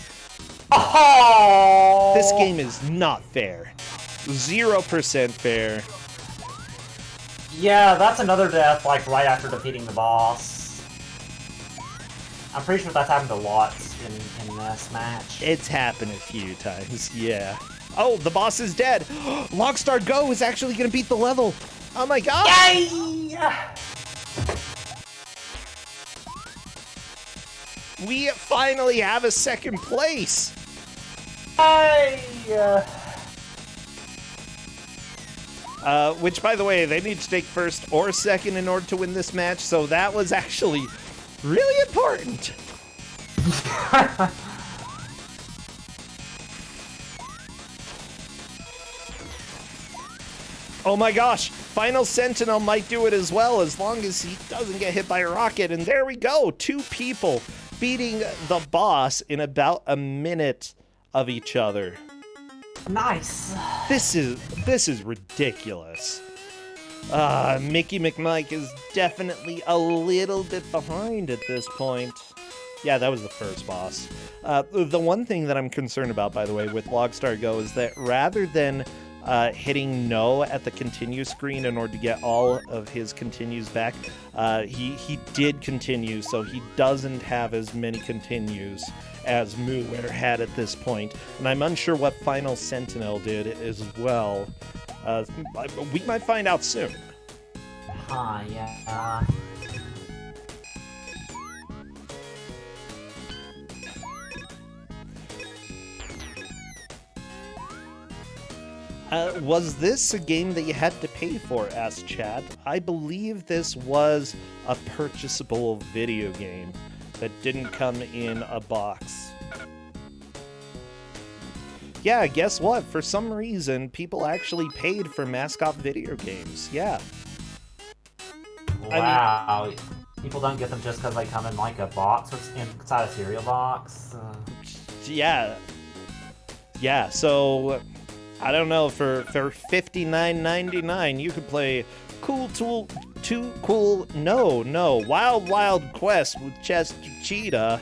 Oh! This game is not fair. 0% fair. Yeah, that's another death, like, right after defeating the boss. I'm pretty sure that's happened a lot in this match. It's happened a few times, yeah. Oh, the boss is dead! Longstar Go is actually gonna beat the level! Oh my god! Yay! We finally have a second place! Yay! Which, by the way, they need to take first or second in order to win this match, so that was actually really important. Oh my gosh, Final Sentinel might do it as well, as long as he doesn't get hit by a rocket. And there we go, 2 people beating the boss in about a minute of each other. Nice. This is ridiculous. Mickey McMike is definitely a little bit behind at this point. Yeah, that was the first boss. The one thing that I'm concerned about, by the way, with Logstar Go is that rather than hitting no at the continue screen in order to get all of his continues back, he did continue, so he doesn't have as many continues as Mooware had at this point. And I'm unsure what Final Sentinel did as well. We might find out soon. Yeah. Was this a game that you had to pay for, asked Chad. I believe this was a purchasable video game that didn't come in a box. Yeah, guess what? For some reason, people actually paid for mascot video games. Yeah. Wow. People don't get them just because they come in like a box or inside a cereal box. Yeah. Yeah, so I don't know, for $59.99 you could play Wild Quest with Cheetah,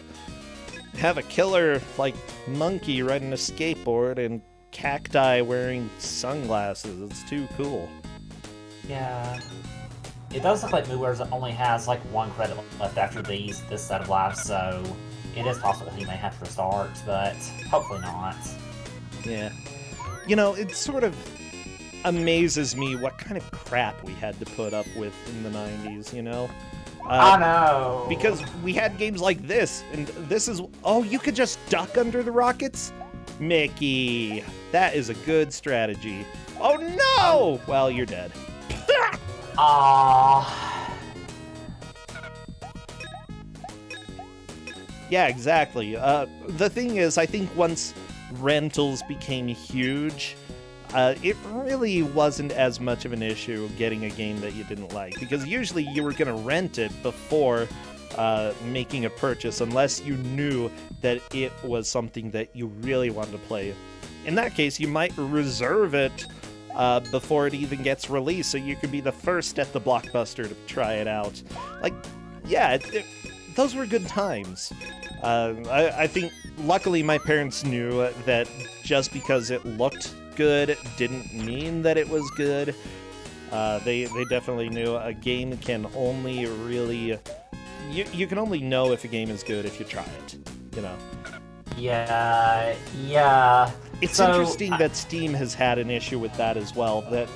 have a killer like monkey riding a skateboard and cacti wearing sunglasses. It's too cool. Yeah. It does look like Mooware's only has like 1 credit left after this set of lives, so it is possible he may have to restart, but hopefully not. Yeah. You know, it sort of amazes me what kind of crap we had to put up with in the 90s, you know? I know! Because we had games like this, and this is... Oh, you could just duck under the rockets? Mickey, that is a good strategy. Oh no! Well, you're dead. Yeah, exactly. The thing is, I think once rentals became huge, it really wasn't as much of an issue getting a game that you didn't like, because usually you were going to rent it before making a purchase, unless you knew that it was something that you really wanted to play. In that case, you might reserve it before it even gets released, so you could be the first at the Blockbuster to try it out. Like, yeah, those were good times. I think, luckily, my parents knew that just because it looked good didn't mean that it was good. They definitely knew a game can only really... You can only know if a game is good if you try it, you know? Yeah. It's interesting that Steam has had an issue with that as well, that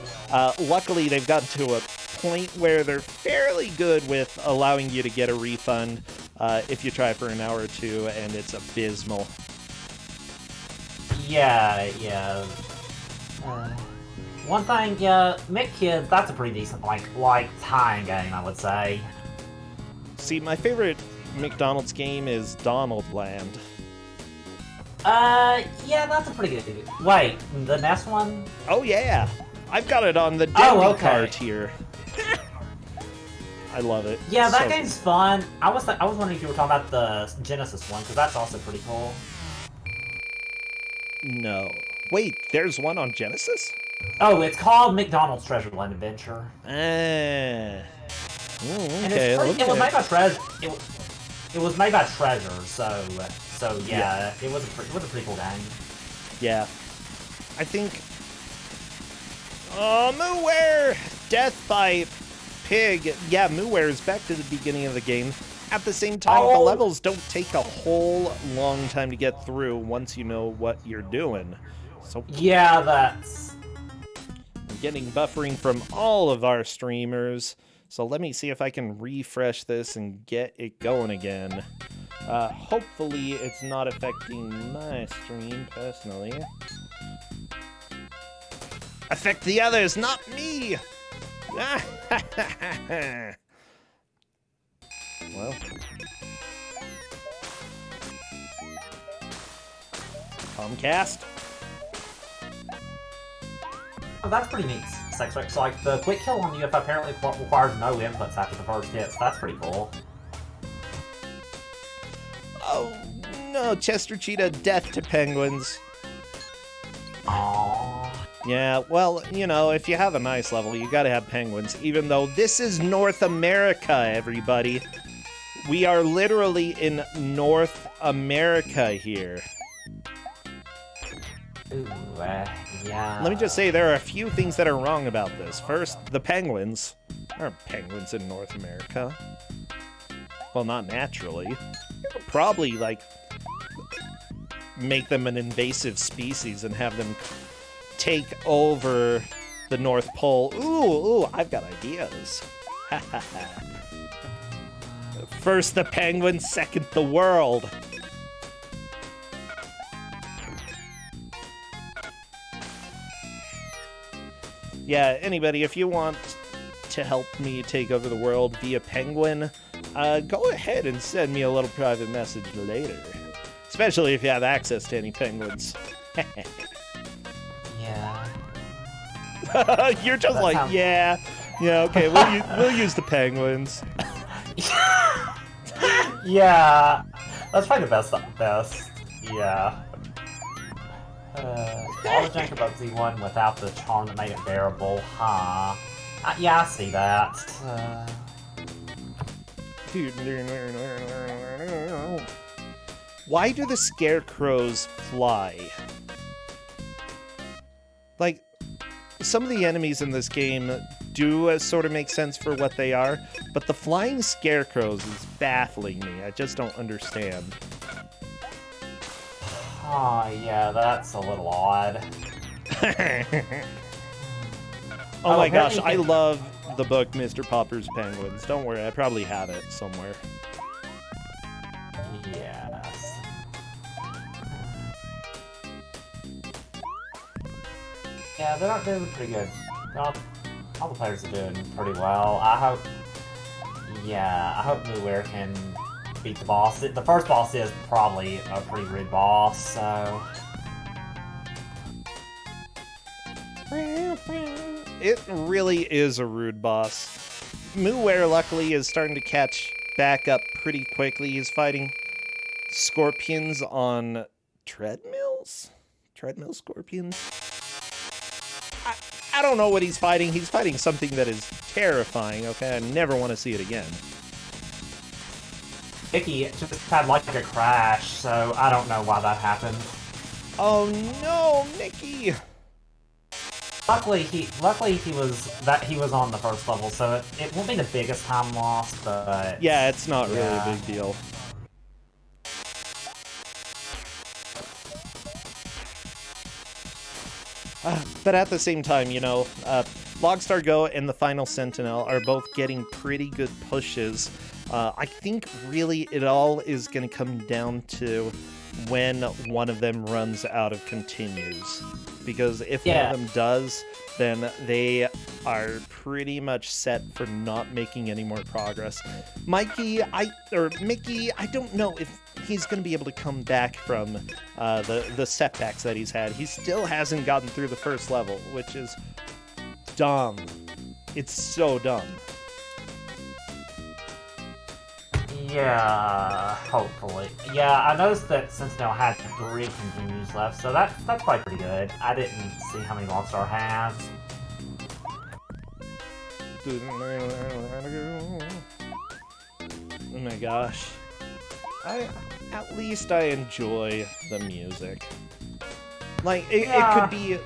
luckily they've gotten to a point where they're fairly good with allowing you to get a refund if you try for an hour or two and it's abysmal. Yeah. One thing, yeah, Kids, that's a pretty decent, like tying game, I would say. See, my favorite McDonald's game is Donald Land. Yeah, that's a pretty good. Wait, the next one? Oh yeah, I've got it on the Dendy cart here. I love it. Yeah, that game's fun. I was wondering if you were talking about the Genesis one, because that's also pretty cool. No. Wait, there's one on Genesis? Oh, it's called McDonald's Treasureland Adventure. Okay, It was made by Treasure. It was made by Treasure, so yeah, it was a pretty cool game. Yeah, I think. Oh, Mooware! Death by Pig. Yeah, Mooware is back to the beginning of the game. At the same time, the levels don't take a whole long time to get through once you know what you're doing. So yeah, that's. I'm getting buffering from all of our streamers. So let me see if I can refresh this and get it going again. Hopefully it's not affecting my stream personally. Affect the others, not me! Well. Comcast? Oh, that's pretty neat. So, like, the quick kill on UF apparently requires no inputs after the first hit, so that's pretty cool. Oh, no, Chester Cheetah, death to penguins. Aww. Yeah, well, you know, if you have a nice level, you gotta have penguins, even though this is North America, everybody. We are literally in North America here. Ooh, yeah. Let me just say, there are a few things that are wrong about this. First, the penguins. There aren't penguins in North America. Well, not naturally. Probably, like, make them an invasive species and have them take over the North Pole. Ooh, I've got ideas. First the penguins, second the world. Yeah, anybody, if you want to help me take over the world via penguin, go ahead and send me a little private message later. Especially if you have access to any penguins. Yeah. You're just like, yeah, okay, we'll use the penguins. Yeah, that's probably the best. Yeah. All the Jank one without the charm that made it bearable, huh? Yeah, I see that. Why do the scarecrows fly? Like, some of the enemies in this game do sort of make sense for what they are, but the flying scarecrows is baffling me. I just don't understand. Oh, yeah, that's a little odd. Oh my gosh, I love the book Mr. Popper's Penguins. Don't worry, I probably have it somewhere. Yes. Yeah, they're doing pretty good. All the players are doing pretty well. I hope Newware can beat the boss. The first boss is probably a pretty rude boss, so... It really is a rude boss. Mooware, luckily, is starting to catch back up pretty quickly. He's fighting scorpions on treadmills? Treadmill scorpions? I don't know what he's fighting. He's fighting something that is terrifying, okay? I never want to see it again. Icky just had like a crash, so I don't know why that happened. Oh no, Nikki! Luckily he was on the first level, so it won't be the biggest time lost, but yeah, it's not really a big deal. But at the same time, you know, Logstar Go and the Final Sentinel are both getting pretty good pushes. I think really it all is going to come down to when one of them runs out of continues. Because if one of them does, then they are pretty much set for not making any more progress. Mickey, I don't know if he's going to be able to come back from the setbacks that he's had. He still hasn't gotten through the first level, which is dumb. It's so dumb. Yeah, hopefully. Yeah, I noticed that Sentinel had 3 continues left, so that's quite pretty good. I didn't see how many Longstar has. Oh my gosh. At least I enjoy the music. Like, it could be...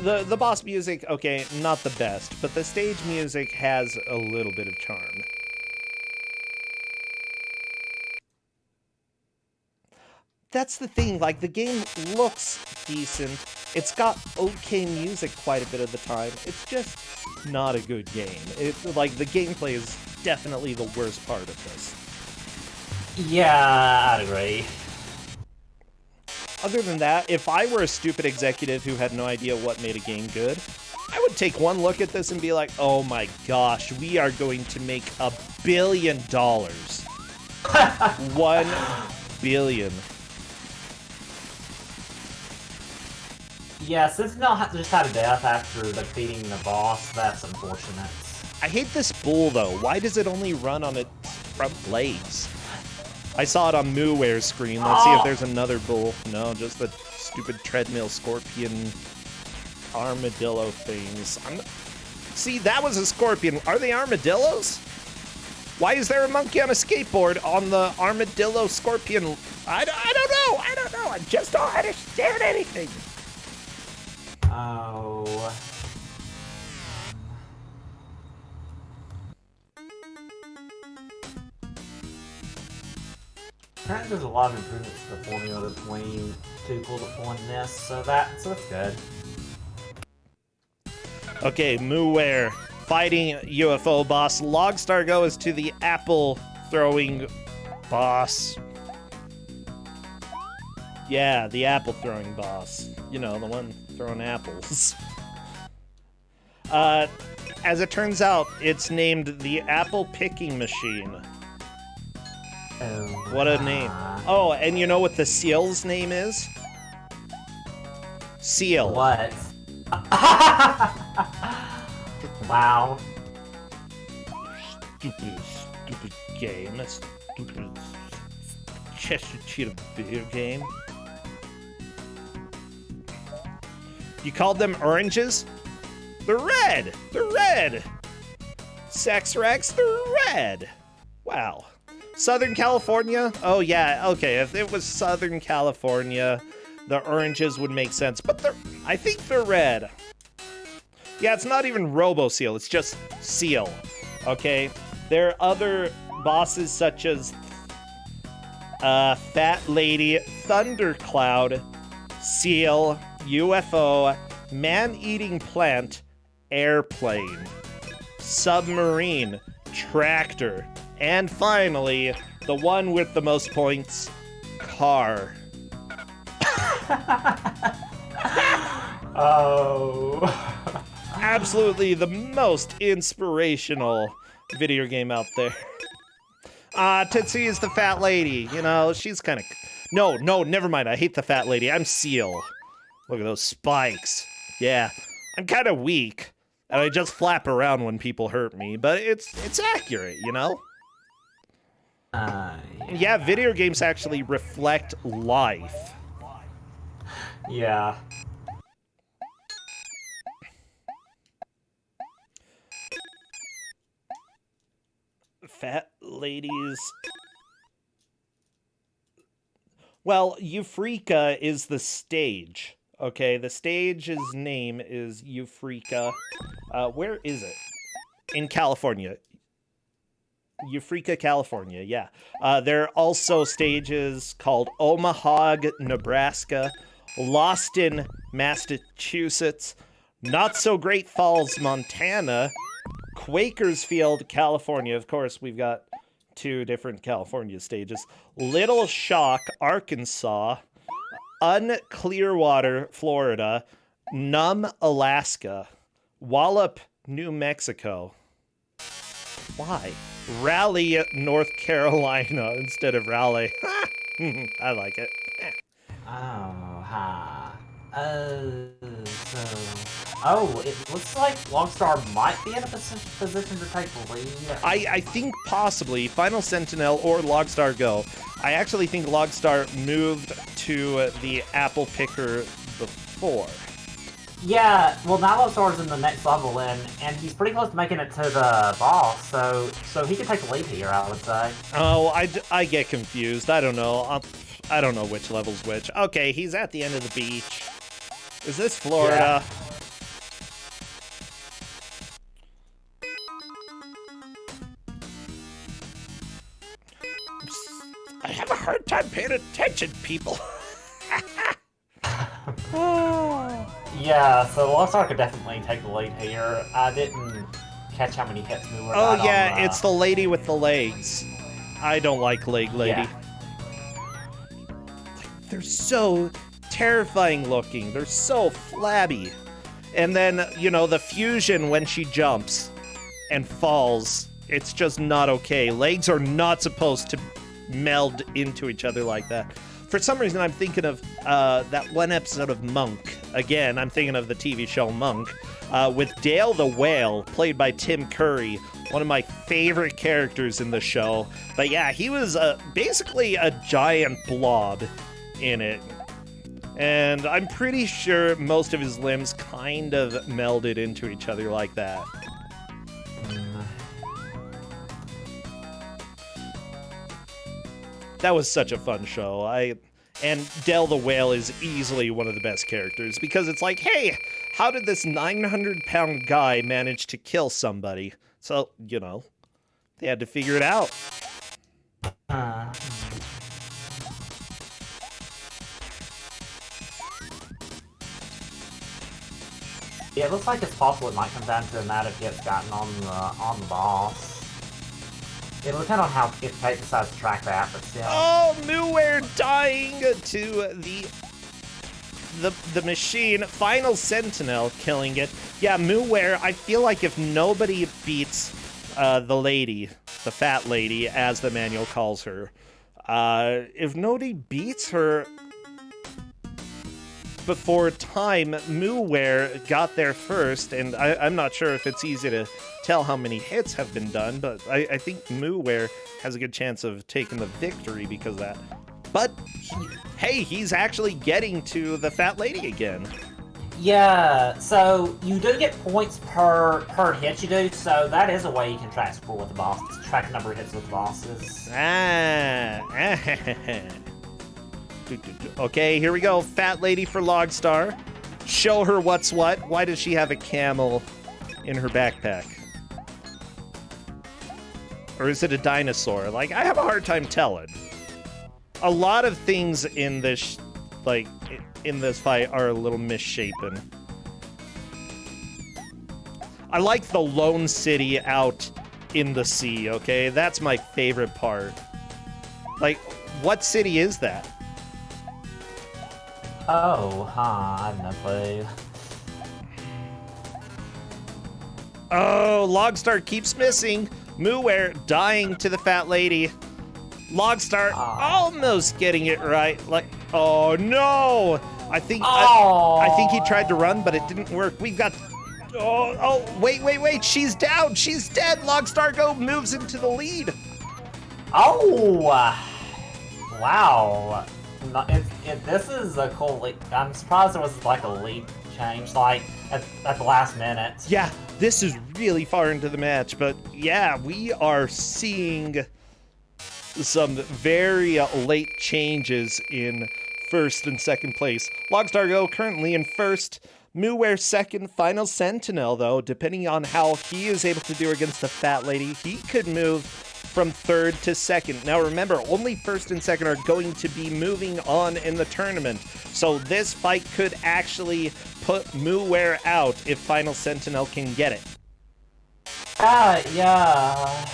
The boss music, okay, not the best, but the stage music has a little bit of charm. That's the thing, like, the game looks decent. It's got okay music quite a bit of the time. It's just not a good game. Like, the gameplay is definitely the worst part of this. Yeah, I'd agree. Other than that, if I were a stupid executive who had no idea what made a game good, I would take one look at this and be like, oh my gosh, we are going to make $1 billion. 1 billion. Yeah, Sentinel just had a death after defeating the boss. That's unfortunate. I hate this bull, though. Why does it only run on its front legs? I saw it on Mooware's screen. Let's see if there's another bull. No, just the stupid treadmill scorpion armadillo things. See, that was a scorpion. Are they armadillos? Why is there a monkey on a skateboard on the armadillo scorpion? I don't know. I just don't understand anything. Oh. Apparently there's a lot of improvements to the formula between Ku5ogrande and this, so that's good. Okay, Mooware fighting UFO boss. Logstar goes to the apple throwing boss. Yeah, the apple throwing boss. You know, the one throwing apples. As it turns out, it's named the Apple Picking Machine. Oh, What a name. Oh, and you know what the seal's name is? Seal. What? Wow. Stupid game. A stupid Cheetah video game. You called them oranges? They're red! They're red! Sex Rex, they're red! Wow. Southern California? Oh yeah, okay, if it was Southern California, the oranges would make sense, but I think they're red. Yeah, it's not even Robo-Seal, it's just Seal, okay? There are other bosses such as Fat Lady, Thundercloud, Seal, UFO, Man-Eating Plant, Airplane, Submarine, Tractor, and finally, the one with the most points, Car. Oh. Absolutely the most inspirational video game out there. Tootsie is the fat lady. You know, she's kind of... No, never mind. I hate the fat lady. I'm Seal. Look at those spikes. Yeah, I'm kind of weak, and I just flap around when people hurt me, but it's accurate, you know? Yeah, video games actually reflect life. Yeah. Fat ladies. Well, Eureka is the stage. Okay, the stage's name is Eureka. Where is it? In California. Eureka, California, yeah. There are also stages called Omaha, Nebraska, Lawston, Massachusetts, Not So Great Falls, Montana, Quakersfield, California. Of course, we've got 2 different California stages. Little Shock, Arkansas, Unclearwater, Florida, Nome, Alaska. Wallop, New Mexico. Why? Raleigh, North Carolina instead of Raleigh. I like it. Oh, ha. Oh, it looks like Longstar might be in a position to take the lead. I think possibly Final Sentinel or Logstar Go. I actually think Logstar moved to the apple picker before. Yeah, well now Longstar's in the next level and he's pretty close to making it to the boss, so he could take the lead here, I would say. Oh, I get confused. I don't know. I don't know which level's which. Okay, he's at the end of the beach. Is this Florida? Yeah. I have a hard time paying attention, people. Oh. Yeah, so Longstar could definitely take the lead here. I didn't catch how many hits we were. Oh yeah, it's the lady with the legs. I don't like leg lady. Yeah. They're so terrifying looking. They're so flabby. And then, you know, the fusion when she jumps and falls, it's just not okay. Legs are not supposed to meld into each other like that. For some reason, I'm thinking of that one episode of Monk. Again, I'm thinking of the TV show Monk, with Dale the Whale, played by Tim Curry, one of my favorite characters in the show. But yeah, he was basically a giant blob in it. And I'm pretty sure most of his limbs kind of melded into each other like that. That was such a fun show. And Del the Whale is easily one of the best characters because it's like, hey, how did this 900-pound guy manage to kill somebody? So, you know, they had to figure it out. Yeah, it looks like it's possible it might come down to a matter if he gets gotten on the boss. It'll depend on how if Kate decides to track that, but still. Oh, Muware dying to the machine. Final Sentinel killing it. Yeah, Muware, I feel like if nobody beats the lady, the fat lady, as the manual calls her, if nobody beats her before time, Muware got there first, and I'm not sure if it's easy to tell how many hits have been done, but I think Muware has a good chance of taking the victory because of that. But, he's actually getting to the fat lady again. Yeah, so you do get points per hit you do, so that is a way you can track score with the boss, track number of hits with the bosses. Okay, here we go. Fat lady for Logstar. Show her what's what. Why does she have a camel in her backpack? Or is it a dinosaur? Like, I have a hard time telling. A lot of things in this, in this fight are a little misshapen. I like the lone city out in the sea, okay? That's my favorite part. Like, what city is that? Oh, I have no clue. Oh, Logstar keeps missing. Muware dying to the fat lady. Logstar almost getting it right. Like, oh no! I think he tried to run, but it didn't work. We've got. Wait! She's down. She's dead. Logstar Go moves into the lead. Oh, wow! This is a cool lead. I'm surprised there was like a lead change, like at the last minute. Yeah, this is really far into the match, but yeah, we are seeing some very late changes in first and second place. Logstar Go currently in first. Muware second. Final Sentinel, though, depending on how he is able to do against the fat lady, he could move from third to second. Now remember, only first and second are going to be moving on in the tournament. So this fight could actually put Muware out if Final Sentinel can get it. Yeah.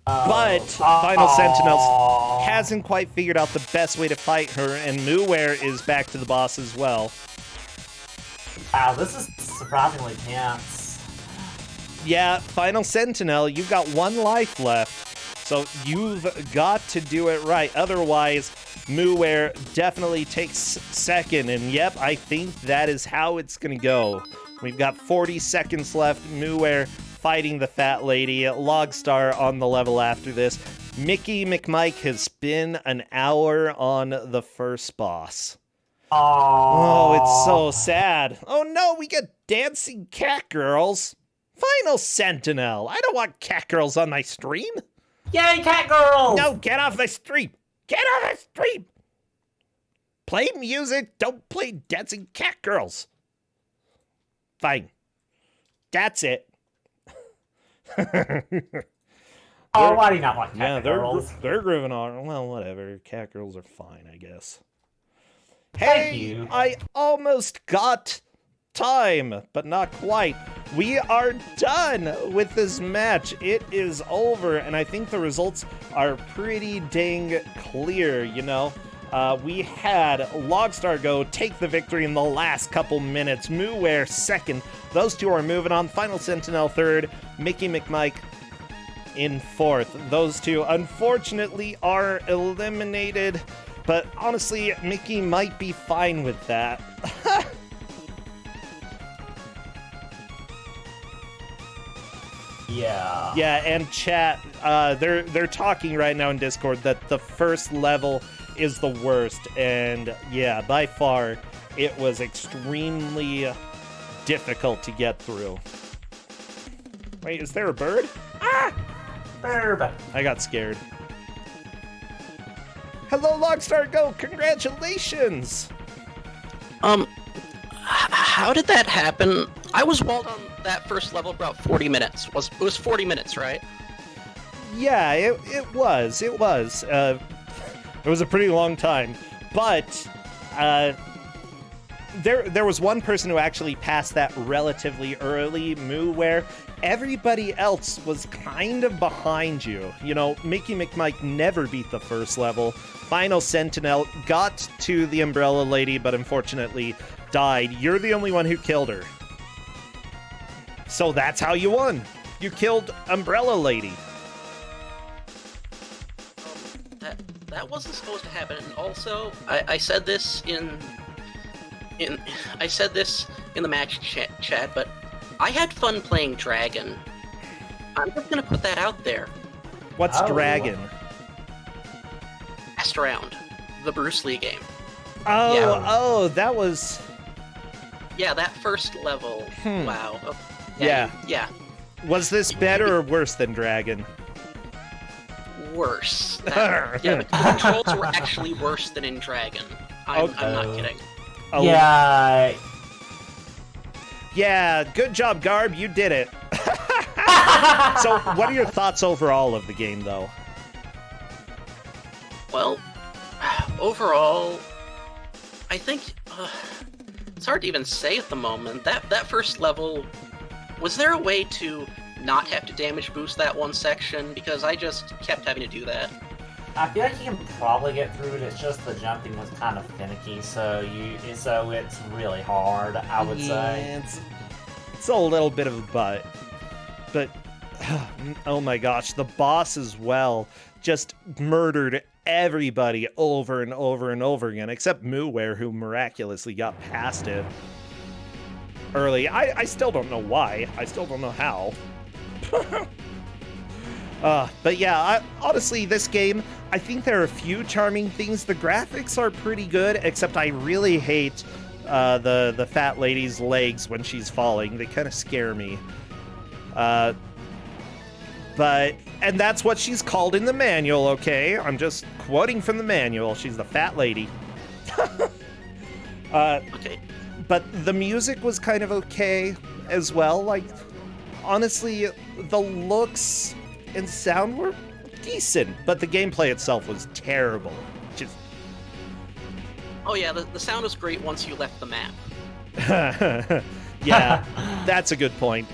But Final Sentinels hasn't quite figured out the best way to fight her, and Muware is back to the boss as well. Wow, this is surprisingly tense. Yeah, Final Sentinel, you've got 1 life left, so you've got to do it right. Otherwise, Muware definitely takes second, and yep, I think that is how it's gonna go. We've got 40 seconds left. Muware fighting the fat lady. Logstar on the level after this. Mickey McMike has been an hour on the first boss. Oh, it's so sad. Oh no, we get dancing cat girls. Final Sentinel. I don't want cat girls on my stream. Yay, cat girls! No, get off the stream. Get off the stream. Play music. Don't play dancing cat girls. Fine. That's it. Oh, why do you not like cat girls? They're grooving on. Well, whatever. Cat girls are fine, I guess. Thank you. I almost got time, but not quite. We are done with this match. It is over, and I think the results are pretty dang clear, you know? We had Logstar Go take the victory in the last couple minutes. Muware second. Those two are moving on. Final Sentinel third. Mickey McMike in fourth. Those two, unfortunately, are eliminated. But honestly, Mickey might be fine with that. Yeah. Yeah, and chat, they're talking right now in Discord that the first level is the worst, and yeah, by far, it was extremely difficult to get through. Wait, is there a bird? Ah! Bird. I got scared. Hello, Logstar Go! Congratulations! How did that happen? I was walled on that first level about 40 minutes. It was 40 minutes, right? Yeah, it was. It was a pretty long time, but there was one person who actually passed that relatively early, Muware. Everybody else was kind of behind you. You know, Mickey McMike never beat the first level. Final Sentinel got to the Umbrella Lady, but unfortunately died. You're the only one who killed her. So that's how you won. You killed Umbrella Lady. That wasn't supposed to happen. And also, I said this in the match chat, but I had fun playing Dragon. I'm just gonna put that out there. What's Dragon? Last round, the Bruce Lee game. Oh, yeah. Oh, that was. Yeah, that first level. Wow. Oh, yeah. Yeah. Was this better or worse than Dragon? Worse. Yeah, the controls were actually worse than in Dragon. I'm not kidding. Oh. Yeah. Yeah, good job, Garb. You did it. So, what are your thoughts overall of the game, though? Well, overall, I think it's hard to even say at the moment. That first level, was there a way to not have to damage boost that one section? Because I just kept having to do that. I feel like you can probably get through it. It's just the jumping was kind of finicky, so it's really hard. I would say it's a little bit of a butt, but oh my gosh, the boss as well just murdered everybody over and over and over again, except Muware, who miraculously got past it early. I still don't know why. I still don't know how. But yeah, honestly, this game, I think there are a few charming things. The graphics are pretty good, except I really hate the fat lady's legs when she's falling. They kind of scare me. And that's what she's called in the manual, okay? I'm just quoting from the manual. She's the fat lady. Okay. But the music was kind of okay as well. Like, honestly, the looks and sound were decent, but the gameplay itself was terrible. Just... Oh yeah, the sound was great once you left the map. Yeah, that's a good point.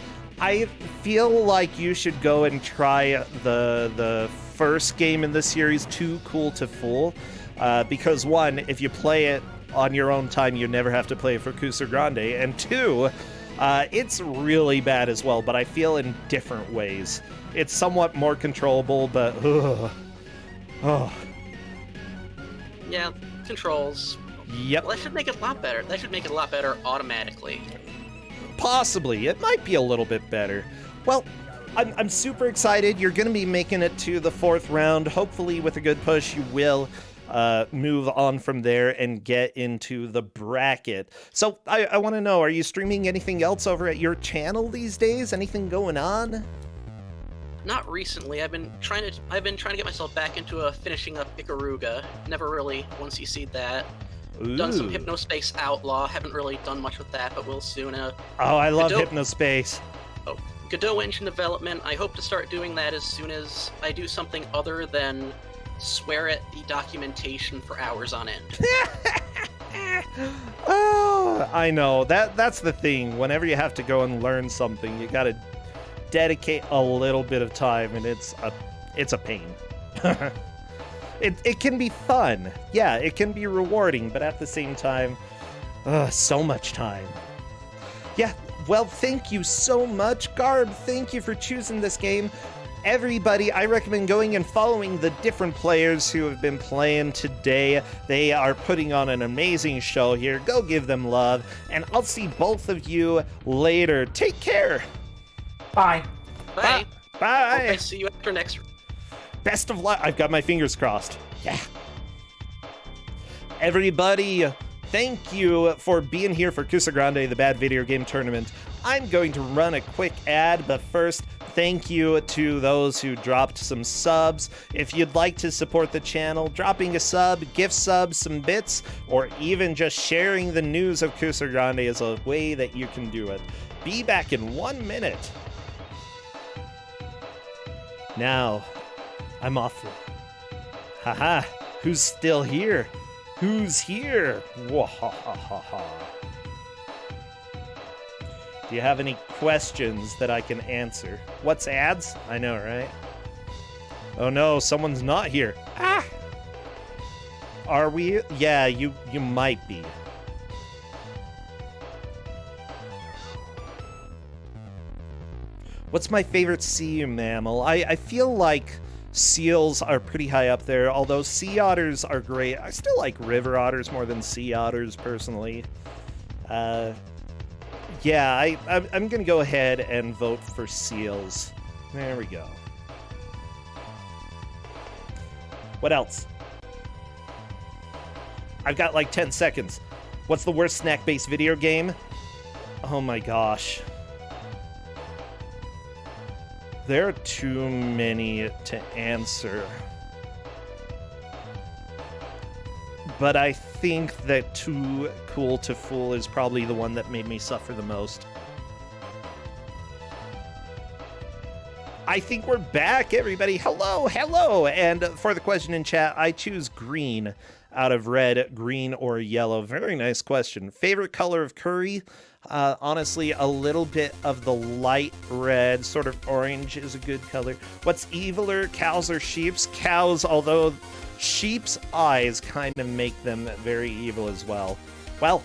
I feel like you should go and try the first game in the series, Too Cool to Fool, because one, if you play it on your own time, you never have to play it for Ku5ogrande, and two, it's really bad as well, but I feel in different ways. It's somewhat more controllable, but Yeah, controls. Yep. Well, that should make it a lot better. That should make it a lot better automatically. Possibly. It might be a little bit better. Well, I'm super excited. You're going to be making it to the 4th round. Hopefully, with a good push, you will move on from there and get into the bracket. So, I want to know, are you streaming anything else over at your channel these days? Anything going on? Not recently. I've been trying to get myself back into finishing up Ku5ogrande. Never really once you see that. Ooh. Done some Hypnospace Outlaw. Haven't really done much with that, but we'll soon. Oh, I love Hypnospace. Oh, Godot engine development. I hope to start doing that as soon as I do something other than swear at the documentation for hours on end. Oh, I know. That's the thing. Whenever you have to go and learn something, you gotta dedicate a little bit of time, and it's a pain. It can be fun. Yeah, it can be rewarding, but at the same time, so much time. Yeah, well, thank you so much, Garb. Thank you for choosing this game. Everybody, I recommend going and following the different players who have been playing today. They are putting on an amazing show here. Go give them love, and I'll see both of you later. Take care. Bye. Bye. Bye. Hope I see you after next. Best of luck. I've got my fingers crossed. Yeah. Everybody, thank you for being here for Ku5ogrande, the Bad Video Game Tournament. I'm going to run a quick ad, but first, thank you to those who dropped some subs. If you'd like to support the channel, dropping a sub, gift subs, some bits, or even just sharing the news of Ku5ogrande is a way that you can do it. Be back in 1 minute. Now, I'm off. Haha, who's still here? Who's here? Wahahaha. Do you have any questions that I can answer? What's ads? I know, right? Oh no, someone's not here. Ah! Are we? Yeah, you might be. What's my favorite sea mammal? I feel like seals are pretty high up there, although sea otters are great. I still like river otters more than sea otters, personally. Yeah, I'm gonna go ahead and vote for seals. There we go. What else? I've got like 10 seconds. What's the worst snack-based video game? Oh my gosh. There are too many to answer. But I think that Too Cool to Fool is probably the one that made me suffer the most. I think we're back, everybody. Hello, hello. And for the question in chat, I choose green out of red, green, or yellow. Very nice question. Favorite color of curry? Honestly, a little bit of the light red, sort of orange is a good color. What's eviler, cows or sheeps? Cows, although sheep's eyes kind of make them very evil as well. Well,